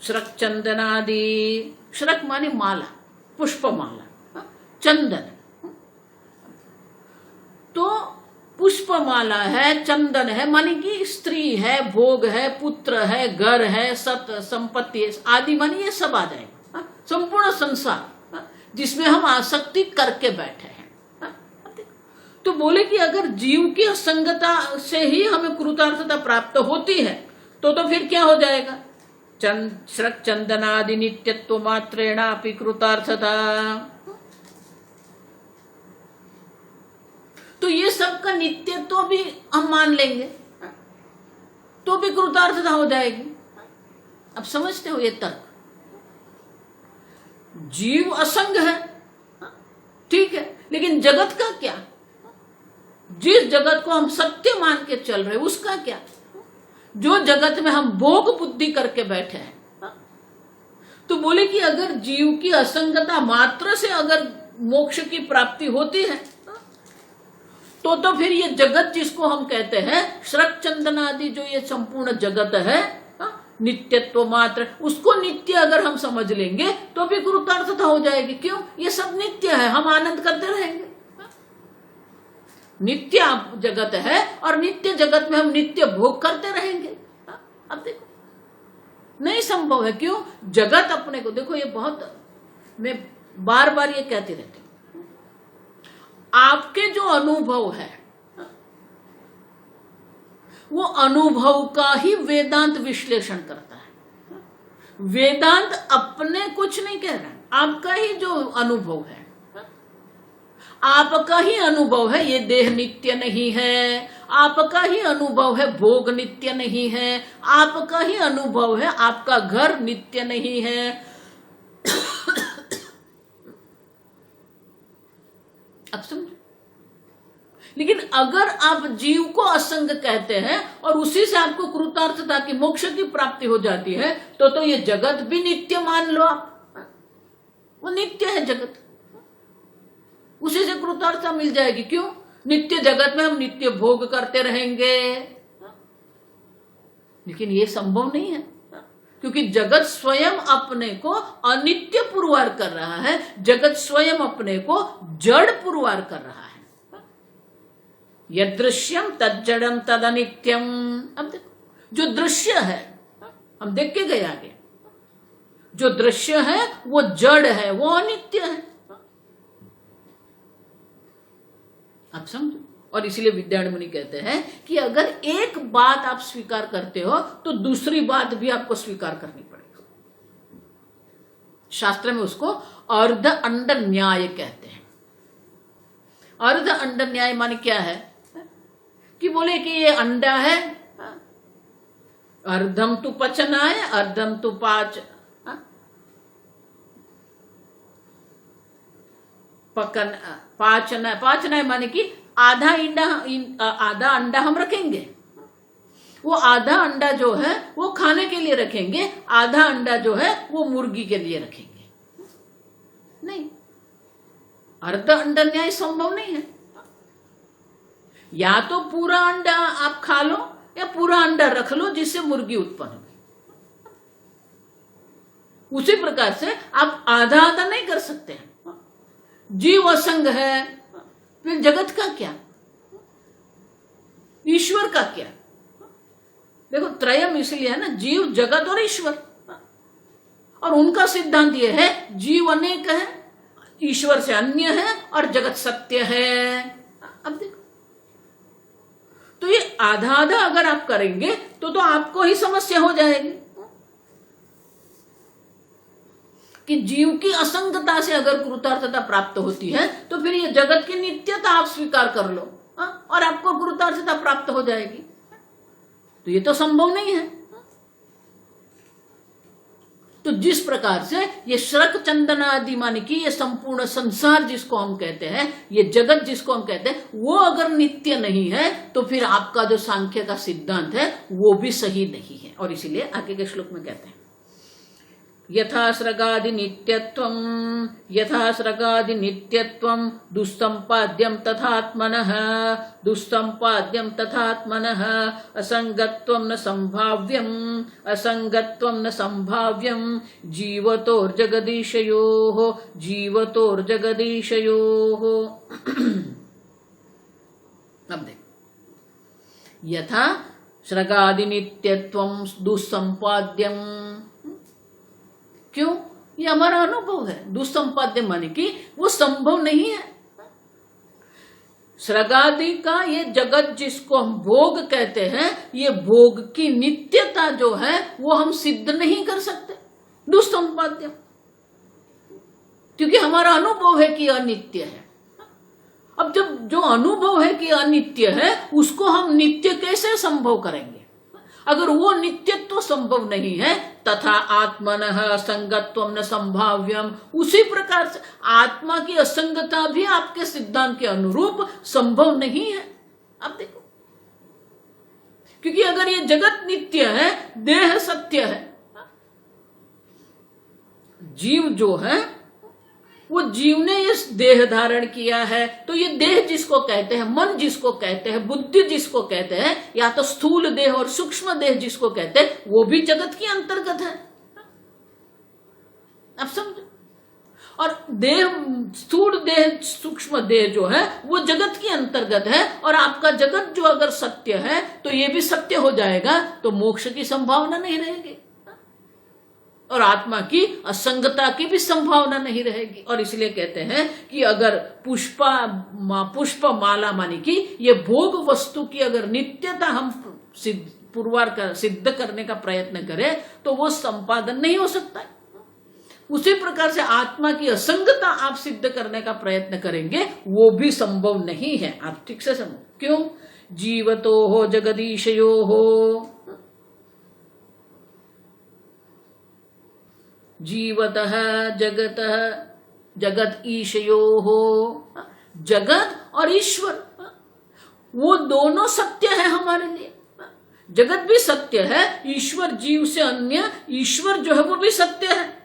श्रक चंदनादि, श्रक माने माला, पुष्पमाला, चंदन। तो पुष्पमाला है, चंदन है, माने कि स्त्री है, भोग है, पुत्र है, घर है, सत संपत्ति आदि, माने ये सब आ जाएगा। संपूर्ण संसार जिसमें हम आसक्ति करके बैठे हैं। तो बोले कि अगर जीव की असंगता से ही हमें कृतार्थता प्राप्त होती है तो फिर क्या हो जाएगा? श्रक चंदनादि नित्यत्व मात्रेणापि कृतार्थता। तो ये सब का नित्यत्व भी हम मान लेंगे तो भी कृतार्थता हो जाएगी। अब समझते हो ये तर्क? जीव असंग है, ठीक है, लेकिन जगत का क्या? जिस जगत को हम सत्य मान के चल रहे उसका क्या? जो जगत में हम भोग बुद्धि करके बैठे हैं। तो बोले कि अगर जीव की असंगता मात्र से अगर मोक्ष की प्राप्ति होती है तो फिर ये जगत जिसको हम कहते हैं श्रक चंदन आदि, जो ये संपूर्ण जगत है नित्यत्व मात्र, उसको नित्य अगर हम समझ लेंगे तो भी कृतार्थता हो जाएगी। क्यों? ये सब नित्य है, हम आनंद करते रहेंगे। नित्य जगत है और नित्य जगत में हम नित्य भोग करते रहेंगे। अब देखो नहीं संभव है। क्यों? जगत अपने को, देखो ये बहुत, मैं बार बार ये कहती रहती हूं, आपके जो अनुभव है वो अनुभव का ही वेदांत विश्लेषण करता है। वेदांत अपने कुछ नहीं कह रहा है, आपका ही जो अनुभव है, आपका ही अनुभव है ये देह नित्य नहीं है, आपका ही अनुभव है भोग नित्य नहीं है, आपका ही अनुभव है आपका घर नित्य नहीं है। अब समझो। लेकिन अगर आप जीव को असंग कहते हैं और उसी से आपको कृतार्थता की मोक्ष की प्राप्ति हो जाती है तो ये जगत भी नित्य मान लो आप, वो नित्य है जगत, उसी से कृतार्थता मिल जाएगी। क्यों? नित्य जगत में हम नित्य भोग करते रहेंगे। लेकिन ये संभव नहीं है, क्योंकि जगत स्वयं अपने को अनित्य पुरवार कर रहा है, जगत स्वयं अपने को जड़ पुरवार कर रहा है। यदृश्यम तज्जड़म तद अनित्यम। अब देखो, जो दृश्य है, हम देख के गए आगे, जो दृश्य है वो जड़ है, वो अनित्य है। आप समझो। और इसलिए विद्यारण्य मुनि कहते हैं कि अगर एक बात आप स्वीकार करते हो तो दूसरी बात भी आपको स्वीकार करनी पड़ेगी। शास्त्र में उसको अर्ध अंड न्याय कहते हैं। अर्ध अंड न्याय माने क्या है? कि बोले कि ये अंडा है, अर्धम तु पचनाय अर्धम तु पाचना माने कि आधा अंडा हम रखेंगे, वो आधा अंडा जो है वो खाने के लिए रखेंगे, आधा अंडा जो है वो मुर्गी के लिए रखेंगे। नहीं, अर्ध अंडा न्याय संभव नहीं है। या तो पूरा अंडा आप खा लो या पूरा अंडा रख लो जिससे मुर्गी उत्पन्न हो। उसी प्रकार से आप आधा आधा नहीं कर सकते हैं। जीव असंग है, फिर जगत का क्या, ईश्वर का क्या? देखो त्रयम इसलिए है ना, जीव जगत और ईश्वर। और उनका सिद्धांत यह है जीव अनेक है, ईश्वर से अन्य है और जगत सत्य है। अब देखो, तो ये आधा आधा अगर आप करेंगे तो आपको ही समस्या हो जाएगी कि जीव की असंगता से अगर कृतार्थता प्राप्त होती है तो फिर ये जगत की नित्यता आप स्वीकार कर लो और आपको कृतार्थता प्राप्त हो जाएगी। तो ये तो संभव नहीं है। तो जिस प्रकार से ये श्रक चंदन आदि माने कि ये संपूर्ण संसार जिसको हम कहते हैं, ये जगत जिसको हम कहते हैं, वो अगर नित्य नहीं है तो फिर आपका जो सांख्य का सिद्धांत है वो भी सही नहीं है। और इसीलिए आगे के श्लोक में कहते हैं यथास्रगादि नित्यत्वं दुस्संपाद्यं तथात्मनः असंगत्वं न संभाव्यं जीवतोर्जगदीशयोः। अब देख, यथा स्रगादि नित्यत्वं दुस्संपाद्यम, क्यों? ये हमारा अनुभव है। दुस्संपाद्य माने कि वो संभव नहीं है। स्रगादि का ये जगत जिसको हम भोग कहते हैं, ये भोग की नित्यता जो है वो हम सिद्ध नहीं कर सकते, दुस्संपाद्य, क्योंकि हमारा अनुभव है कि अनित्य है। अब जब जो अनुभव है कि अनित्य है, उसको हम नित्य कैसे संभव करेंगे? अगर वो नित्यत्व संभव नहीं है, तथा आत्मनः असंगत्वं न संभाव्यम, उसी प्रकार से आत्मा की असंगता भी आपके सिद्धांत के अनुरूप संभव नहीं है। अब देखो, क्योंकि अगर ये जगत नित्य है, देह सत्य है, जीव जो है वो जीव ने इस देह धारण किया है, तो ये देह जिसको कहते हैं, मन जिसको कहते हैं, बुद्धि जिसको कहते हैं, या तो स्थूल देह और सूक्ष्म देह जिसको कहते हैं, वो भी जगत के अंतर्गत है। आप समझो? और देह, स्थूल देह, सूक्ष्म देह जो है वो जगत के अंतर्गत है, और आपका जगत जो अगर सत्य है तो ये भी सत्य हो जाएगा, तो मोक्ष की संभावना नहीं रहेगी और आत्मा की असंगता की भी संभावना नहीं रहेगी। और इसलिए कहते हैं कि अगर पुष्प माला मानी कि ये भोग वस्तु की अगर नित्यता हम सिद्ध करने का प्रयत्न करें तो वो संपादन नहीं हो सकता है। उसी प्रकार से आत्मा की असंगता आप सिद्ध करने का प्रयत्न करेंगे, वो भी संभव नहीं है। आप ठीक से समझो, क्यों? जीवतो हो जगदीशयो हो, जीवतः जगतः जगत ईशयो हो, जगत और ईश्वर वो दोनों सत्य है हमारे लिए। जगत भी सत्य है, ईश्वर जीव से अन्य ईश्वर जो है वो भी सत्य है।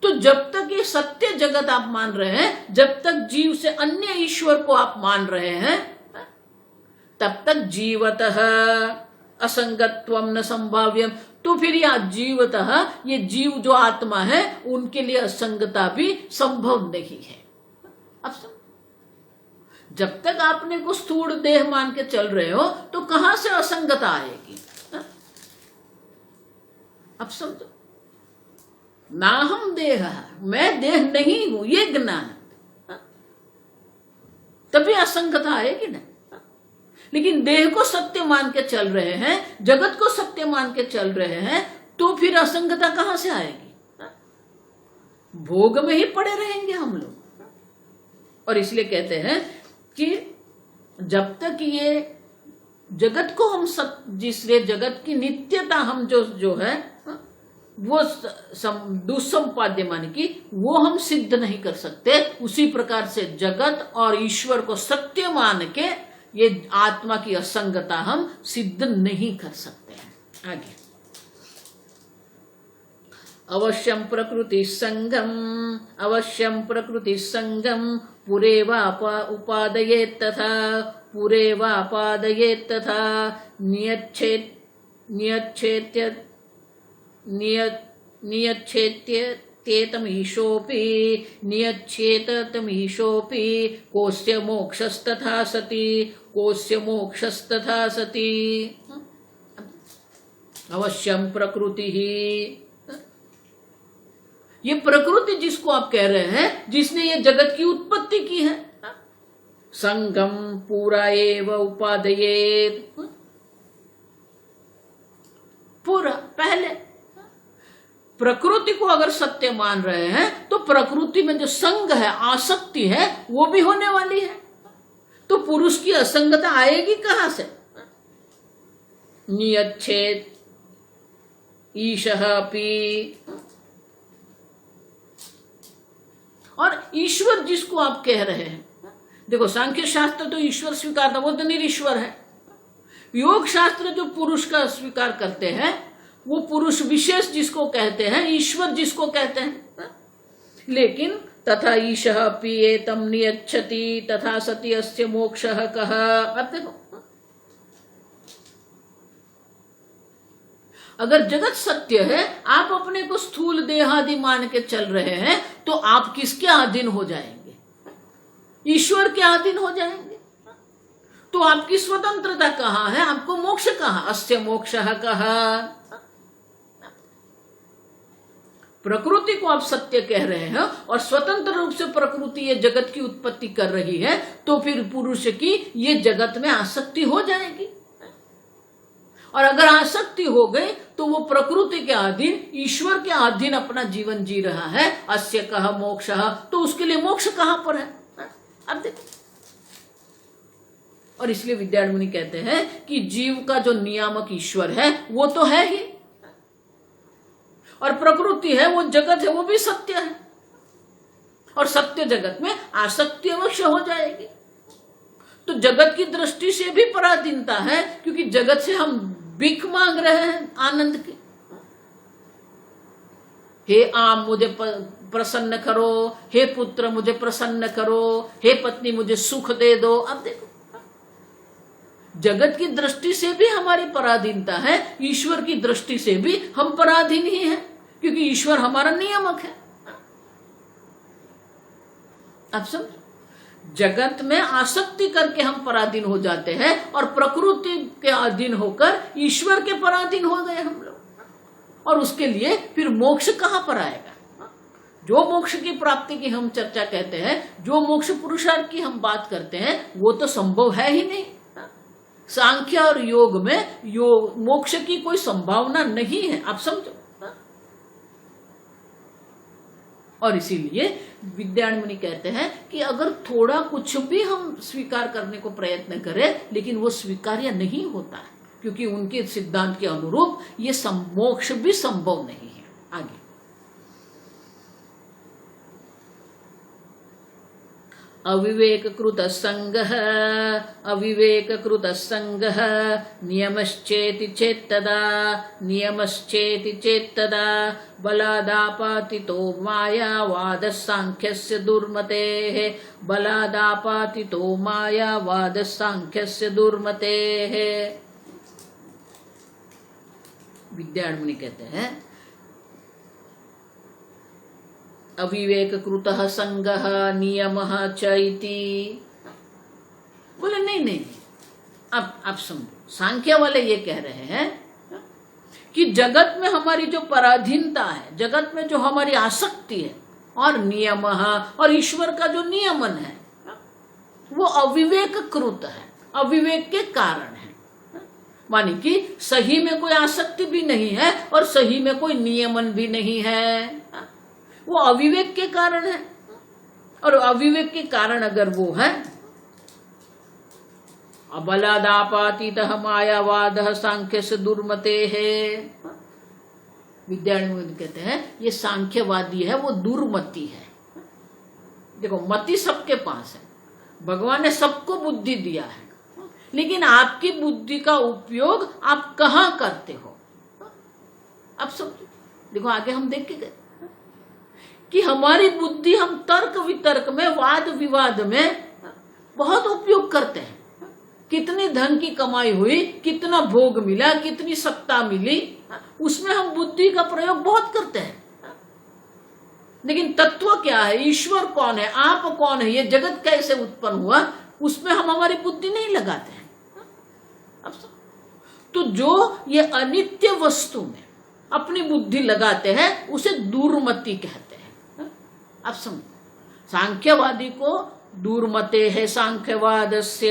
तो जब तक ये सत्य जगत आप मान रहे हैं, जब तक जीव से अन्य ईश्वर को आप मान रहे हैं, तब तक जीवतः असंगत्वम न संभाव्यम, तो फिर यह जीवतः, ये जीव जो आत्मा है उनके लिए असंगता भी संभव नहीं है। अब जब तक आपने को स्थूल देह मान के चल रहे हो तो कहां से असंगता आएगी? अब समझो, ना हम देह, मैं देह नहीं हूं, ये ज्ञान, तभी असंगता आएगी ना। लेकिन देह को सत्य मान के चल रहे हैं, जगत को सत्य मान के चल रहे हैं, तो फिर असंगता कहां से आएगी? भोग में ही पड़े रहेंगे हम लोग। और इसलिए कहते हैं कि जब तक ये जगत को हम जिससे जगत की नित्यता हम जो है वो दुस्संपाद्य माने कि वो हम सिद्ध नहीं कर सकते, उसी प्रकार से जगत और ईश्वर को सत्य मान के ये आत्मा की असंगता हम सिद्ध नहीं कर सकते हैं। आगे, अवश्यम प्रकृति संगम पुरेवापादयेत् तथा नियच्छेत्येतमीशोऽपि कोस्य मोक्षस्तथा सति अवश्यम प्रकृति ही, ये प्रकृति जिसको आप कह रहे हैं, जिसने ये जगत की उत्पत्ति की है, संगम पूरा एव उपादयेत्, पूरा पहले प्रकृति को अगर सत्य मान रहे हैं तो प्रकृति में जो संग है, आसक्ति है, वो भी होने वाली है। तो पुरुष की असंगता आएगी कहां से? नियच्छेद ईशः अपि, और ईश्वर जिसको आप कह रहे हैं, देखो सांख्य शास्त्र तो ईश्वर स्वीकार, वो तो निरीश्वर है। योग शास्त्र जो पुरुष का स्वीकार करते हैं वो पुरुष विशेष जिसको कहते हैं, ईश्वर जिसको कहते हैं। लेकिन तथा ईशः अपि एतम नियच्छति तथा सति अस्य मोक्षः कः। अब देखो, अगर जगत सत्य है, आप अपने को स्थूल देहादि मान के चल रहे हैं, तो आप किसके अधीन हो जाएंगे? ईश्वर के अधीन हो जाएंगे। तो आपकी स्वतंत्रता कहाँ है? आपको मोक्ष कहाँ? अस्य मोक्षः कः। प्रकृति को आप सत्य कह रहे हैं और स्वतंत्र रूप से प्रकृति ये जगत की उत्पत्ति कर रही है, तो फिर पुरुष की ये जगत में आसक्ति हो जाएगी। और अगर आसक्ति हो गई तो वो प्रकृति के अधीन, ईश्वर के अधीन अपना जीवन जी रहा है। अस्य कः मोक्षः, तो उसके लिए मोक्ष कहां पर है? अब देखो, और इसलिए विद्यारण्य मुनि कहते हैं कि जीव का जो नियामक ईश्वर है वो तो है ही, और प्रकृति है, वो जगत है, वो भी सत्य है। और सत्य जगत में आसक्ति अवश्य हो जाएगी। तो जगत की दृष्टि से भी पराधीनता है, क्योंकि जगत से हम भीख मांग रहे हैं आनंद की। हे आम मुझे प्रसन्न करो, हे पुत्र मुझे प्रसन्न करो, हे पत्नी मुझे सुख दे दो। अब देखो, जगत की दृष्टि से भी हमारी पराधीनता है, ईश्वर की दृष्टि से भी हम पराधीन ही हैं, क्योंकि ईश्वर हमारा नियामक है। अब समझ, जगत में आसक्ति करके हम पराधीन हो जाते हैं, और प्रकृति के अधीन होकर ईश्वर के पराधीन हो गए हम लोग। और उसके लिए फिर मोक्ष कहां पर आएगा? जो मोक्ष की प्राप्ति की हम चर्चा कहते हैं, जो मोक्ष पुरुषार्थ की हम बात करते हैं, वो तो संभव है ही नहीं। सांख्य और योग में मोक्ष की कोई संभावना नहीं है, आप समझो। और इसीलिए विद्यारण्य मुनि कहते हैं कि अगर थोड़ा कुछ भी हम स्वीकार करने को प्रयत्न करें, लेकिन वो स्वीकार्य नहीं होता है, क्योंकि उनके सिद्धांत के अनुरूप ये मोक्ष भी संभव नहीं है। आगे अविवेककृत संगः नियमश्चेति चेत्तदा बलादापातितो मायावादः सांख्यस्य दुर्मतेः विद्यारण्य मुनि कहते हैं अविवेककृतः संगः नियमः च इति। बोले नहीं, अब आप समझो, सांख्य वाले ये कह रहे हैं कि जगत में हमारी जो पराधीनता है, जगत में जो हमारी आसक्ति है, और नियमः, और ईश्वर का जो नियमन है, वो अविवेककृत है, अविवेक के कारण है। मानी कि सही में कोई आसक्ति भी नहीं है और सही में कोई नियमन भी नहीं है, वो अविवेक के कारण है। और अविवेक के कारण अगर वो है, अबलादापातीतः मायावादः सांख्यस्य दुर्मतेः। विद्यारण्य मुनि कहते हैं ये सांख्यवादी है, वो दुर्मति है। देखो, मति सबके पास है, भगवान ने सबको बुद्धि दिया है, लेकिन आपकी बुद्धि का उपयोग आप कहां करते हो? अब समझो, देखो आगे हम देख के गए कि हमारी बुद्धि हम तर्क वितर्क में, वाद विवाद में बहुत उपयोग करते हैं। कितनी धन की कमाई हुई, कितना भोग मिला, कितनी सत्ता मिली, उसमें हम बुद्धि का प्रयोग बहुत करते हैं। लेकिन तत्व क्या है, ईश्वर कौन है, आप कौन है, ये जगत कैसे उत्पन्न हुआ, उसमें हम हमारी बुद्धि नहीं लगाते हैं। अब तो जो ये अनित्य वस्तु में अपनी बुद्धि लगाते हैं, उसे दुर्मति कहते हैं। अब समझो, सांख्यवादी को दुर्मते है सांख्यस्य,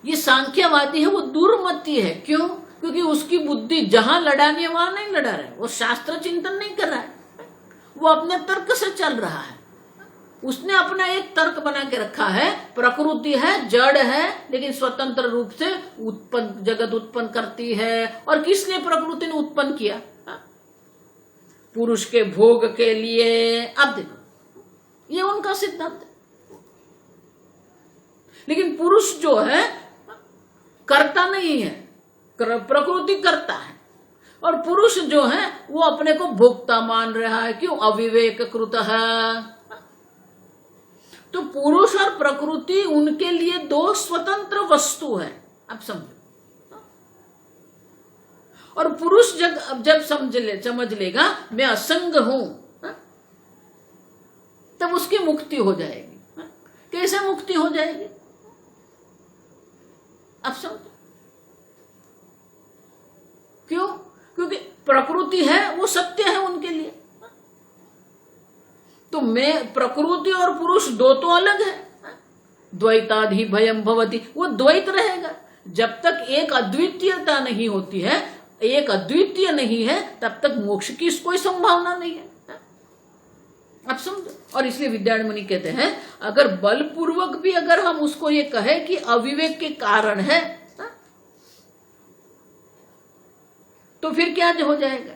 ये सांख्यवादी है, वो दुर्मति है। क्यों? क्योंकि उसकी बुद्धि जहां लड़ानी है वहां नहीं लड़ा रहा है, वो शास्त्र चिंतन नहीं कर रहा है, वो अपने तर्क से चल रहा है। उसने अपना एक तर्क बना के रखा है, प्रकृति है, जड़ है, लेकिन स्वतंत्र रूप से जगत उत्पन्न करती है। और किस लिए प्रकृति ने उत्पन्न किया? पुरुष के भोग के लिए। अब देखो, ये उनका सिद्धांत है। लेकिन पुरुष जो है करता नहीं है, प्रकृति करता है। और पुरुष जो है वो अपने को भोक्ता मान रहा है। क्यों? अविवेक कृत है। तो पुरुष और प्रकृति उनके लिए दो स्वतंत्र वस्तु है। आप समझो। और पुरुष जब समझ लेगा मैं असंग हूं, तब उसकी मुक्ति हो जाएगी। कैसे मुक्ति हो जाएगी? आप समझो। क्यों? क्योंकि प्रकृति है वो सत्य है उनके लिए। तो मैं, प्रकृति और पुरुष दो तो अलग है। द्वैताधि भयम भवति, वो द्वैत रहेगा। जब तक एक अद्वितीयता नहीं होती है, एक अद्वितीय नहीं है, तब तक मोक्ष की कोई संभावना नहीं है। आप समझो। और इसलिए विद्यारण्य मुनि कहते हैं अगर बलपूर्वक भी अगर हम उसको ये कहे कि अविवेक के कारण है, तो फिर क्या हो जाएगा?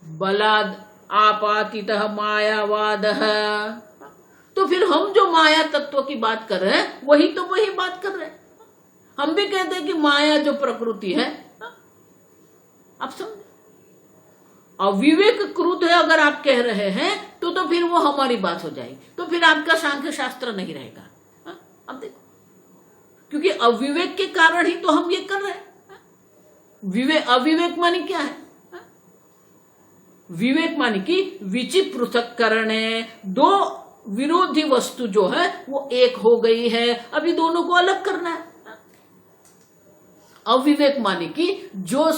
बलाद आपातितः मायावाद है। तो फिर हम जो माया तत्व की बात कर रहे हैं वही बात कर रहे हैं। हम भी कहते हैं कि माया जो प्रकृति है, आप समझे, अविवेक कृत है अगर आप कह रहे हैं तो फिर वो हमारी बात हो जाएगी। तो फिर आपका सांख्य शास्त्र नहीं रहेगा। अब देखो, क्योंकि अविवेक के कारण ही तो हम ये कर रहे हैं। अविवेक माने क्या है? विवेक माने कि विचि पृथक्करण है। दो विरोधी वस्तु जो है वो एक हो गई है, अभी दोनों को अलग करना है। अविवेक माने कि जो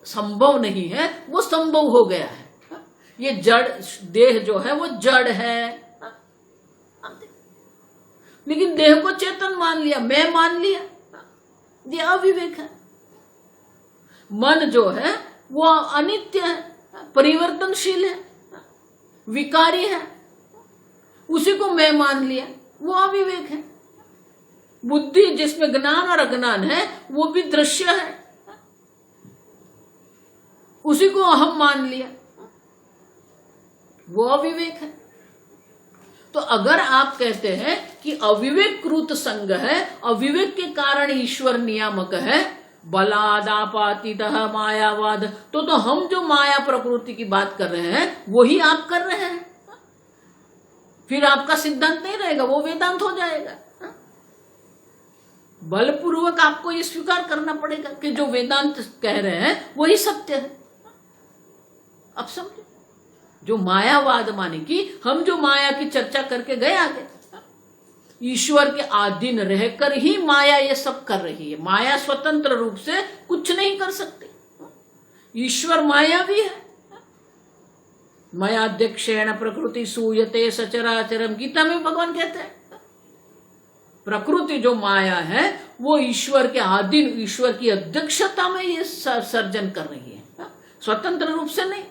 संभव नहीं है वो संभव हो गया है। ये जड़ देह जो है वो जड़ है, लेकिन देह को चेतन मान लिया, मैं मान लिया, ये अविवेक है। मन जो है वो अनित्य है, परिवर्तनशील है, विकारी है, उसी को मैं मान लिया, वो अविवेक है। बुद्धि जिसमें ज्ञान और अज्ञान है वो भी दृश्य है, उसी को अहम मान लिया, वो अविवेक है। तो अगर आप कहते हैं कि अविवेक कृत संग है, अविवेक के कारण ईश्वर नियामक है, बलादापातितः मायावाद, तो हम जो माया प्रकृति की बात कर रहे हैं वही आप कर रहे हैं। फिर आपका सिद्धांत नहीं रहेगा, वो वेदांत हो जाएगा। बलपूर्वक आपको ये स्वीकार करना पड़ेगा कि जो वेदांत कह रहे हैं वही सत्य है। अब समझे, जो मायावाद माने कि हम जो माया की चर्चा करके गए आगे, ईश्वर के अधीन रहकर ही माया ये सब कर रही है। माया स्वतंत्र रूप से कुछ नहीं कर सकती, ईश्वर माया भी है। मायाध्यक्षेण प्रकृति सूयते सचराचरम, गीता में भगवान कहते हैं प्रकृति जो माया है वो ईश्वर के अधीन, ईश्वर की अध्यक्षता में ये सर्जन कर रही है, स्वतंत्र रूप से नहीं।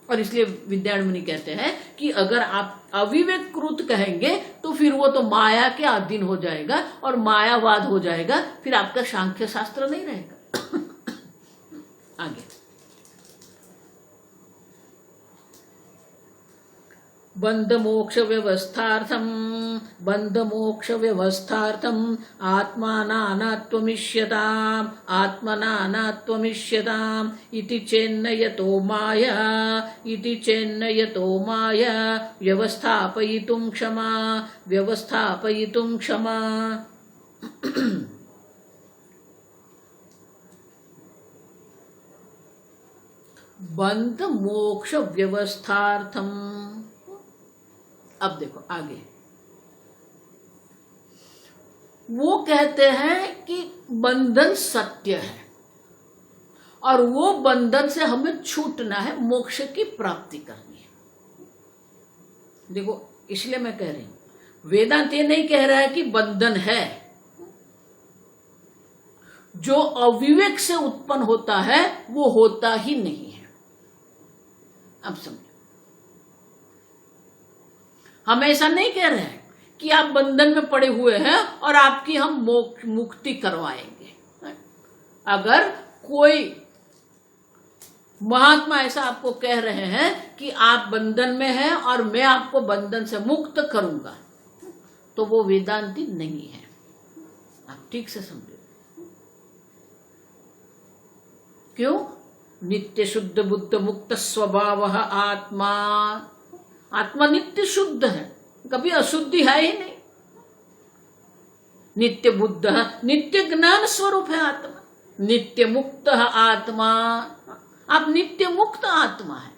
और इसलिए विद्यारण्य मुनि कहते हैं कि अगर आप अविवेक कृत कहेंगे तो फिर वो तो माया के अधीन हो जाएगा और मायावाद हो जाएगा, फिर आपका सांख्य शास्त्र नहीं रहेगा। आगे, बंध मोक्ष व्यवस्थार्थम आत्मनानात्वमिष्यताम इति चेन्नयतो माया व्यवस्थापयितुं क्षमा। बंध मोक्ष व्यवस्थार्थम। अब देखो आगे, वो कहते हैं कि बंधन सत्य है और वो बंधन से हमें छूटना है, मोक्ष की प्राप्ति करनी है। देखो, इसलिए मैं कह रही हूं, वेदांत ये नहीं कह रहा है कि बंधन है। जो अविवेक से उत्पन्न होता है वो होता ही नहीं है। अब समझो, हम ऐसा नहीं कह रहे हैं कि आप बंधन में पड़े हुए हैं और आपकी हम मुक्ति करवाएंगे। अगर कोई महात्मा ऐसा आपको कह रहे हैं कि आप बंधन में हैं और मैं आपको बंधन से मुक्त करूंगा, तो वो वेदांती नहीं है। आप ठीक से समझो। क्यों? नित्य शुद्ध बुद्ध मुक्त स्वभाव आत्मा। आत्मा नित्य शुद्ध है, कभी अशुद्धि है ही नहीं। नित्य बुद्ध, नित्य ज्ञान स्वरूप है आत्मा। नित्य मुक्त आत्मा, आप नित्य मुक्त आत्मा है।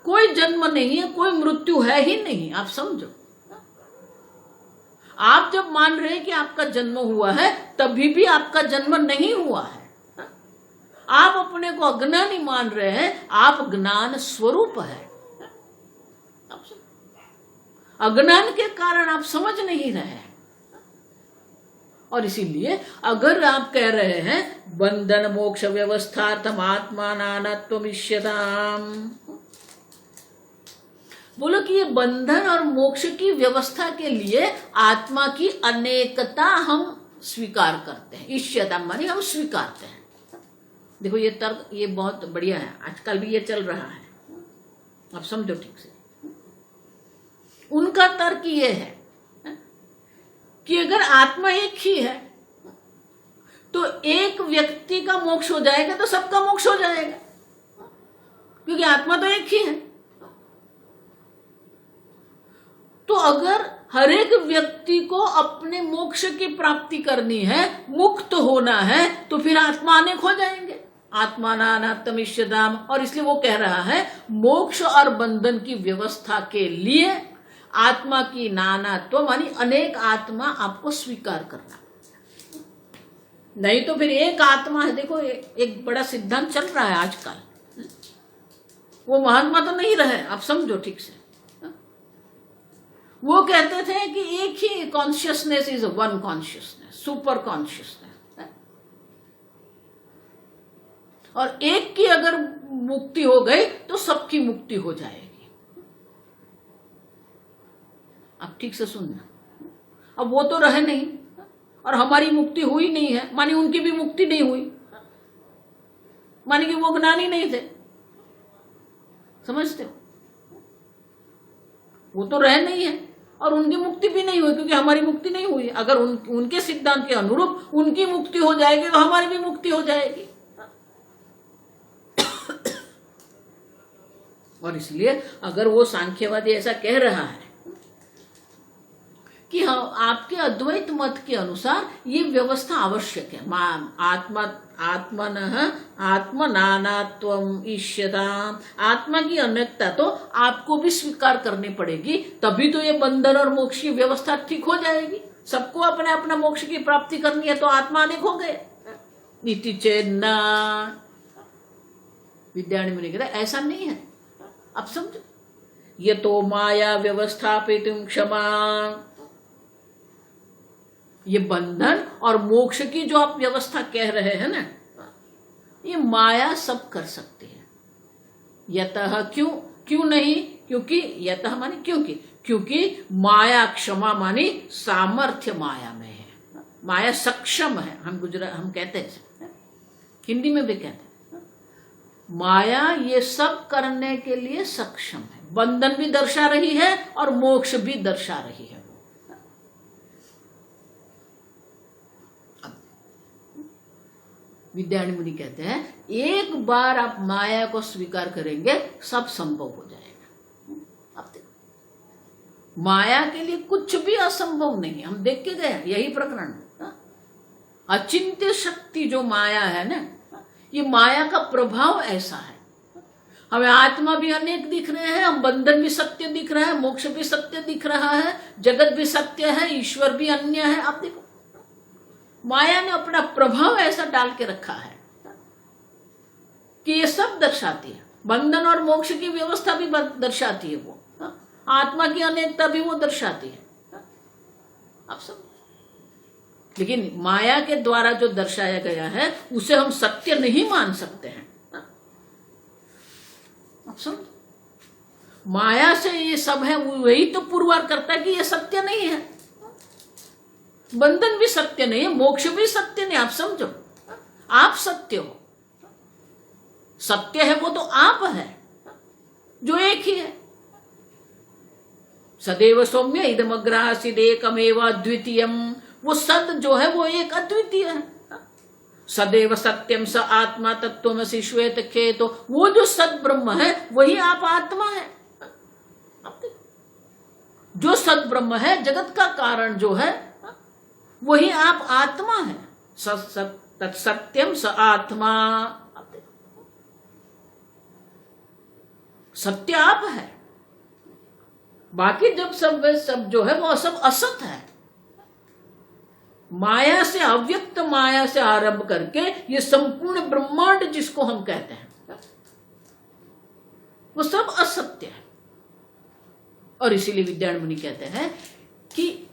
कोई जन्म नहीं है, कोई मृत्यु है ही नहीं, आप समझो। आप जब मान रहे हैं कि आपका जन्म हुआ है, तभी भी आपका जन्म नहीं हुआ है। आप अपने को अज्ञानी मान रहे हैं, आप ज्ञान स्वरूप है। अज्ञान के कारण आप समझ नहीं रहे हैं। और इसीलिए अगर आप कह रहे हैं बंधन मोक्ष व्यवस्थार्थम आत्मा नानात्वमिष्यताम, बोलो कि ये बंधन और मोक्ष की व्यवस्था के लिए आत्मा की अनेकता हम स्वीकार करते हैं। इष्यता माने हम स्वीकारते हैं। देखो ये तर्क ये बहुत बढ़िया है, आजकल भी ये चल रहा है, आप समझो ठीक से। उनका तर्क ये है कि अगर आत्मा एक ही है तो एक व्यक्ति का मोक्ष हो जाएगा तो सबका मोक्ष हो जाएगा, क्योंकि आत्मा तो एक ही है। तो अगर हर एक व्यक्ति को अपने मोक्ष की प्राप्ति करनी है, मुक्त होना है, तो फिर आत्मा अनेक हो जाएंगे। आत्मा नानात्वमिष्यताम। और इसलिए वो कह रहा है मोक्ष और बंधन की व्यवस्था के लिए आत्मा की नानात्व मानी अनेक आत्मा आपको स्वीकार करना, नहीं तो फिर एक आत्मा है। देखो एक बड़ा सिद्धांत चल रहा है आजकल, वो महात्मा तो नहीं रहे, आप समझो ठीक से। वो कहते थे कि एक ही consciousness is one consciousness, super consciousness, और एक की अगर मुक्ति हो गई तो सबकी मुक्ति हो जाएगी। आप ठीक से सुनना। अब वो तो रहे नहीं और हमारी मुक्ति हुई नहीं है, मानी उनकी भी मुक्ति नहीं हुई, मानी कि वो ज्ञानी नहीं थे, समझते हो? वो तो रहे नहीं है और उनकी मुक्ति भी नहीं हुई, क्योंकि हमारी मुक्ति नहीं हुई। अगर उनके सिद्धांत के अनुरूप उनकी मुक्ति हो जाएगी तो हमारी भी मुक्ति हो जाएगी। और इसलिए अगर वो सांख्यवादी ऐसा कह रहा है कि हाँ आपके अद्वैत मत के अनुसार ये व्यवस्था आवश्यक है, आत्मनानात्वम इष्यताम, आत्मा की अनेकता तो आपको भी स्वीकार करनी पड़ेगी, तभी तो ये बंधन और मोक्ष की व्यवस्था ठीक हो जाएगी। सबको अपने अपना मोक्ष की प्राप्ति करनी है तो आत्मा अनेक हो गए। नीति चेन्ना, विद्यारण्य मुनि कहते ऐसा नहीं है। अब समझो, ये तो माया व्यवस्थापितुम क्षमा, ये बंधन और मोक्ष की जो आप व्यवस्था कह रहे हैं ना, ये माया सब कर सकती है। यतः क्यों नहीं? क्योंकि यतः माने क्योंकि माया क्षमा मानी सामर्थ्य माया में है। माया सक्षम है, हम कहते हैं, हिंदी में भी कहते हैं माया ये सब करने के लिए सक्षम है। बंधन भी दर्शा रही है और मोक्ष भी दर्शा रही है। विद्यारण्य मुनि कहते हैं एक बार आप माया को स्वीकार करेंगे सब संभव हो जाएगा। अब देखो माया के लिए कुछ भी असंभव नहीं, हम देख के गए यही प्रकरण। अचिंत्य शक्ति जो माया है ना, ये माया का प्रभाव ऐसा है। हमें आत्मा भी अनेक दिख रहे हैं, हम बंधन भी सत्य दिख रहा है, मोक्ष भी सत्य दिख रहा है, जगत भी सत्य है, ईश्वर भी अन्य है। आप देखो माया ने अपना प्रभाव ऐसा डाल के रखा है कि ये सब दर्शाती है। बंधन और मोक्ष की व्यवस्था भी दर्शाती है, वो आत्मा की अनेकता भी वो दर्शाती है। आप सब, लेकिन माया के द्वारा जो दर्शाया गया है उसे हम सत्य नहीं मान सकते हैं। आप समझ, माया से ये सब है, वही तो पुरवार करता है कि ये सत्य नहीं है। बंधन भी सत्य नहीं है, मोक्ष भी सत्य नहीं। आप समझो, आप सत्य हो, सत्य है वो तो आप है जो एक ही है। सदैव सौम्य इदमग्रासिदेकमेव द्वितीयम, वो सद जो है वो एक अद्वितीय है। सदैव सत्यम स आत्मा तत्त्वमसि श्वेत खे, तो वो जो सद ब्रह्म है वही आप आत्मा है। जो सद ब्रह्म है, जगत का कारण जो है, वही आप आत्मा है। तत्सत्यम स आत्मा, सत्य आप है। बाकी जब सब जो है वो सब असत है। माया से, अव्यक्त माया से आरंभ करके ये संपूर्ण ब्रह्मांड जिसको हम कहते हैं वो सब असत्य है। और इसीलिए विद्यारण्य मुनि कहते हैं कि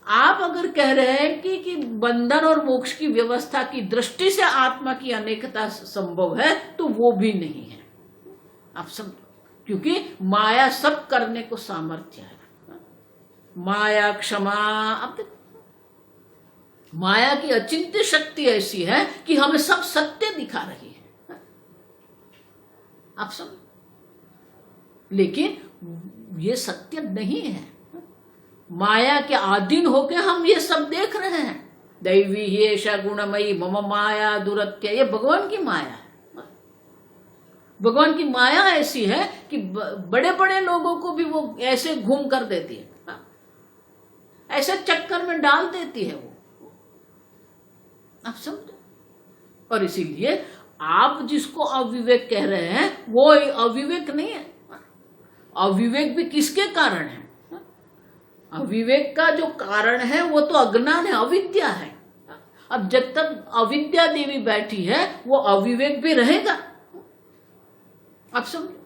आप अगर कह रहे हैं कि बंधन और मोक्ष की व्यवस्था की दृष्टि से आत्मा की अनेकता संभव है, तो वो भी नहीं है। आप समझो, क्योंकि माया सब करने को सामर्थ्य है। माया क्षमा, अब माया की अचिंत्य शक्ति ऐसी है कि हमें सब सत्य दिखा रही है। आप समझ, लेकिन ये सत्य नहीं है। माया के अधीन होके हम ये सब देख रहे हैं। दैवी ही ऐसा गुणमयी मम माया दुरत्य, ये भगवान की माया है। भगवान की माया ऐसी है कि बड़े बड़े लोगों को भी वो ऐसे घूम कर देती है, ऐसे चक्कर में डाल देती है वो। आप समझो। और इसीलिए आप जिसको अविवेक कह रहे हैं वो अविवेक नहीं है। अविवेक भी किसके कारण है? अविवेक का जो कारण है वो तो अज्ञान है, अविद्या है। अब जब तक अविद्या देवी बैठी है वो अविवेक भी रहेगा। आप समझो,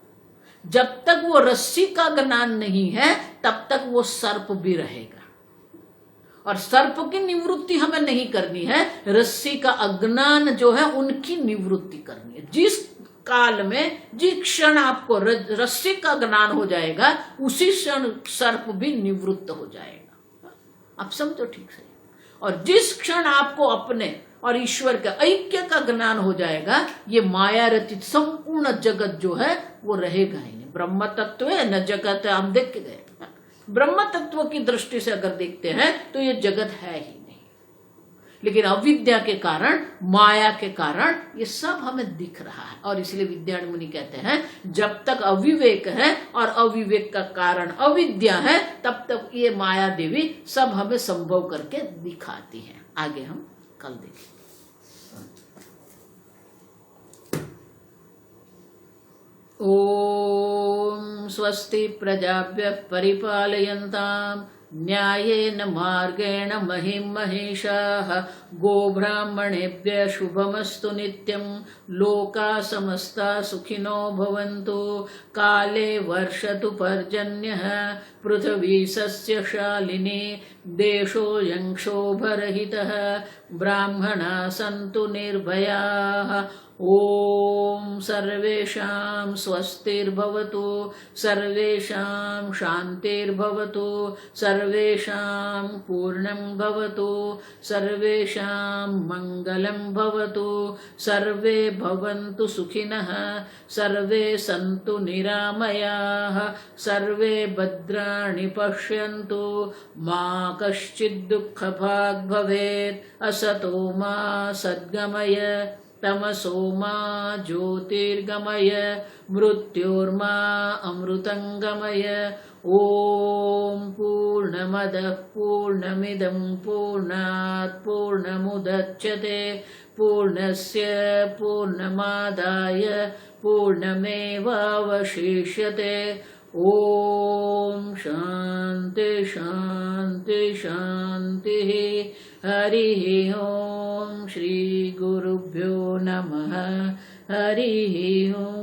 जब तक वो रस्सी का ज्ञान नहीं है तब तक वो सर्प भी रहेगा। और सर्प की निवृत्ति हमें नहीं करनी है, रस्सी का अज्ञान जो है उनकी निवृत्ति करनी है। जिस काल में, जिस क्षण आपको रस्सी का ज्ञान हो जाएगा उसी क्षण सर्प भी निवृत्त हो जाएगा। आप समझो ठीक से। और जिस क्षण आपको अपने और ईश्वर के ऐक्य का ज्ञान हो जाएगा, ये माया रचित संपूर्ण जगत जो है वो रहेगा ही नहीं। ब्रह्म तत्व है न जगत, हम देख के गए। ब्रह्म तत्व की दृष्टि से अगर देखते हैं तो ये जगत है ही नहीं। लेकिन अविद्या के कारण, माया के कारण ये सब हमें दिख रहा है। और इसलिए विद्यारण्य मुनि कहते हैं जब तक अविवेक है और अविवेक का कारण अविद्या है तब तक ये माया देवी सब हमें संभव करके दिखाती है। आगे हम कल देखेंगे। ओम स्वस्ति प्रजाभ्यः परिपालयन्ताम् न्यायेन मार्गेण महिं महिषाः गोब्राह्मणेभ्यः शुभमस्तु नित्यं लोकाः समस्ताः सुखिनो भवन्तु काले वर्षतु पर्जन्यः पृथिवी सस्यशालिनी देशोऽयं क्षोभरहितः ब्राह्मणाः सन्तु निर्भयाः। ओम सर्वेषां स्वस्तिर्भवतु सर्वेषां शान्तिर्भवतु सर्वेषां पूर्णं भवतु सर्वेषां मङ्गलं भवतु सर्वे भवन्तु सुखिनः सर्वे सन्तु निरामयाः सर्वे भद्राणि पश्यन्तु मा कश्चित् दुःखभाग् भवेत् असतो मा सद्गमय तमसो मा ज्योतिर्गमय मृत्योर्मा अमृतंगमय। ओम पूर्णमदः पूर्णमिदं पूर्णात् पूर्णमुदच्यते पूर्णस्य पूर्णमादाय पूर्णमेवावशिष्यते। ओम शांति शांति शांति। हरि ओम। श्री गुरुभ्यो नमः। हरि ओम।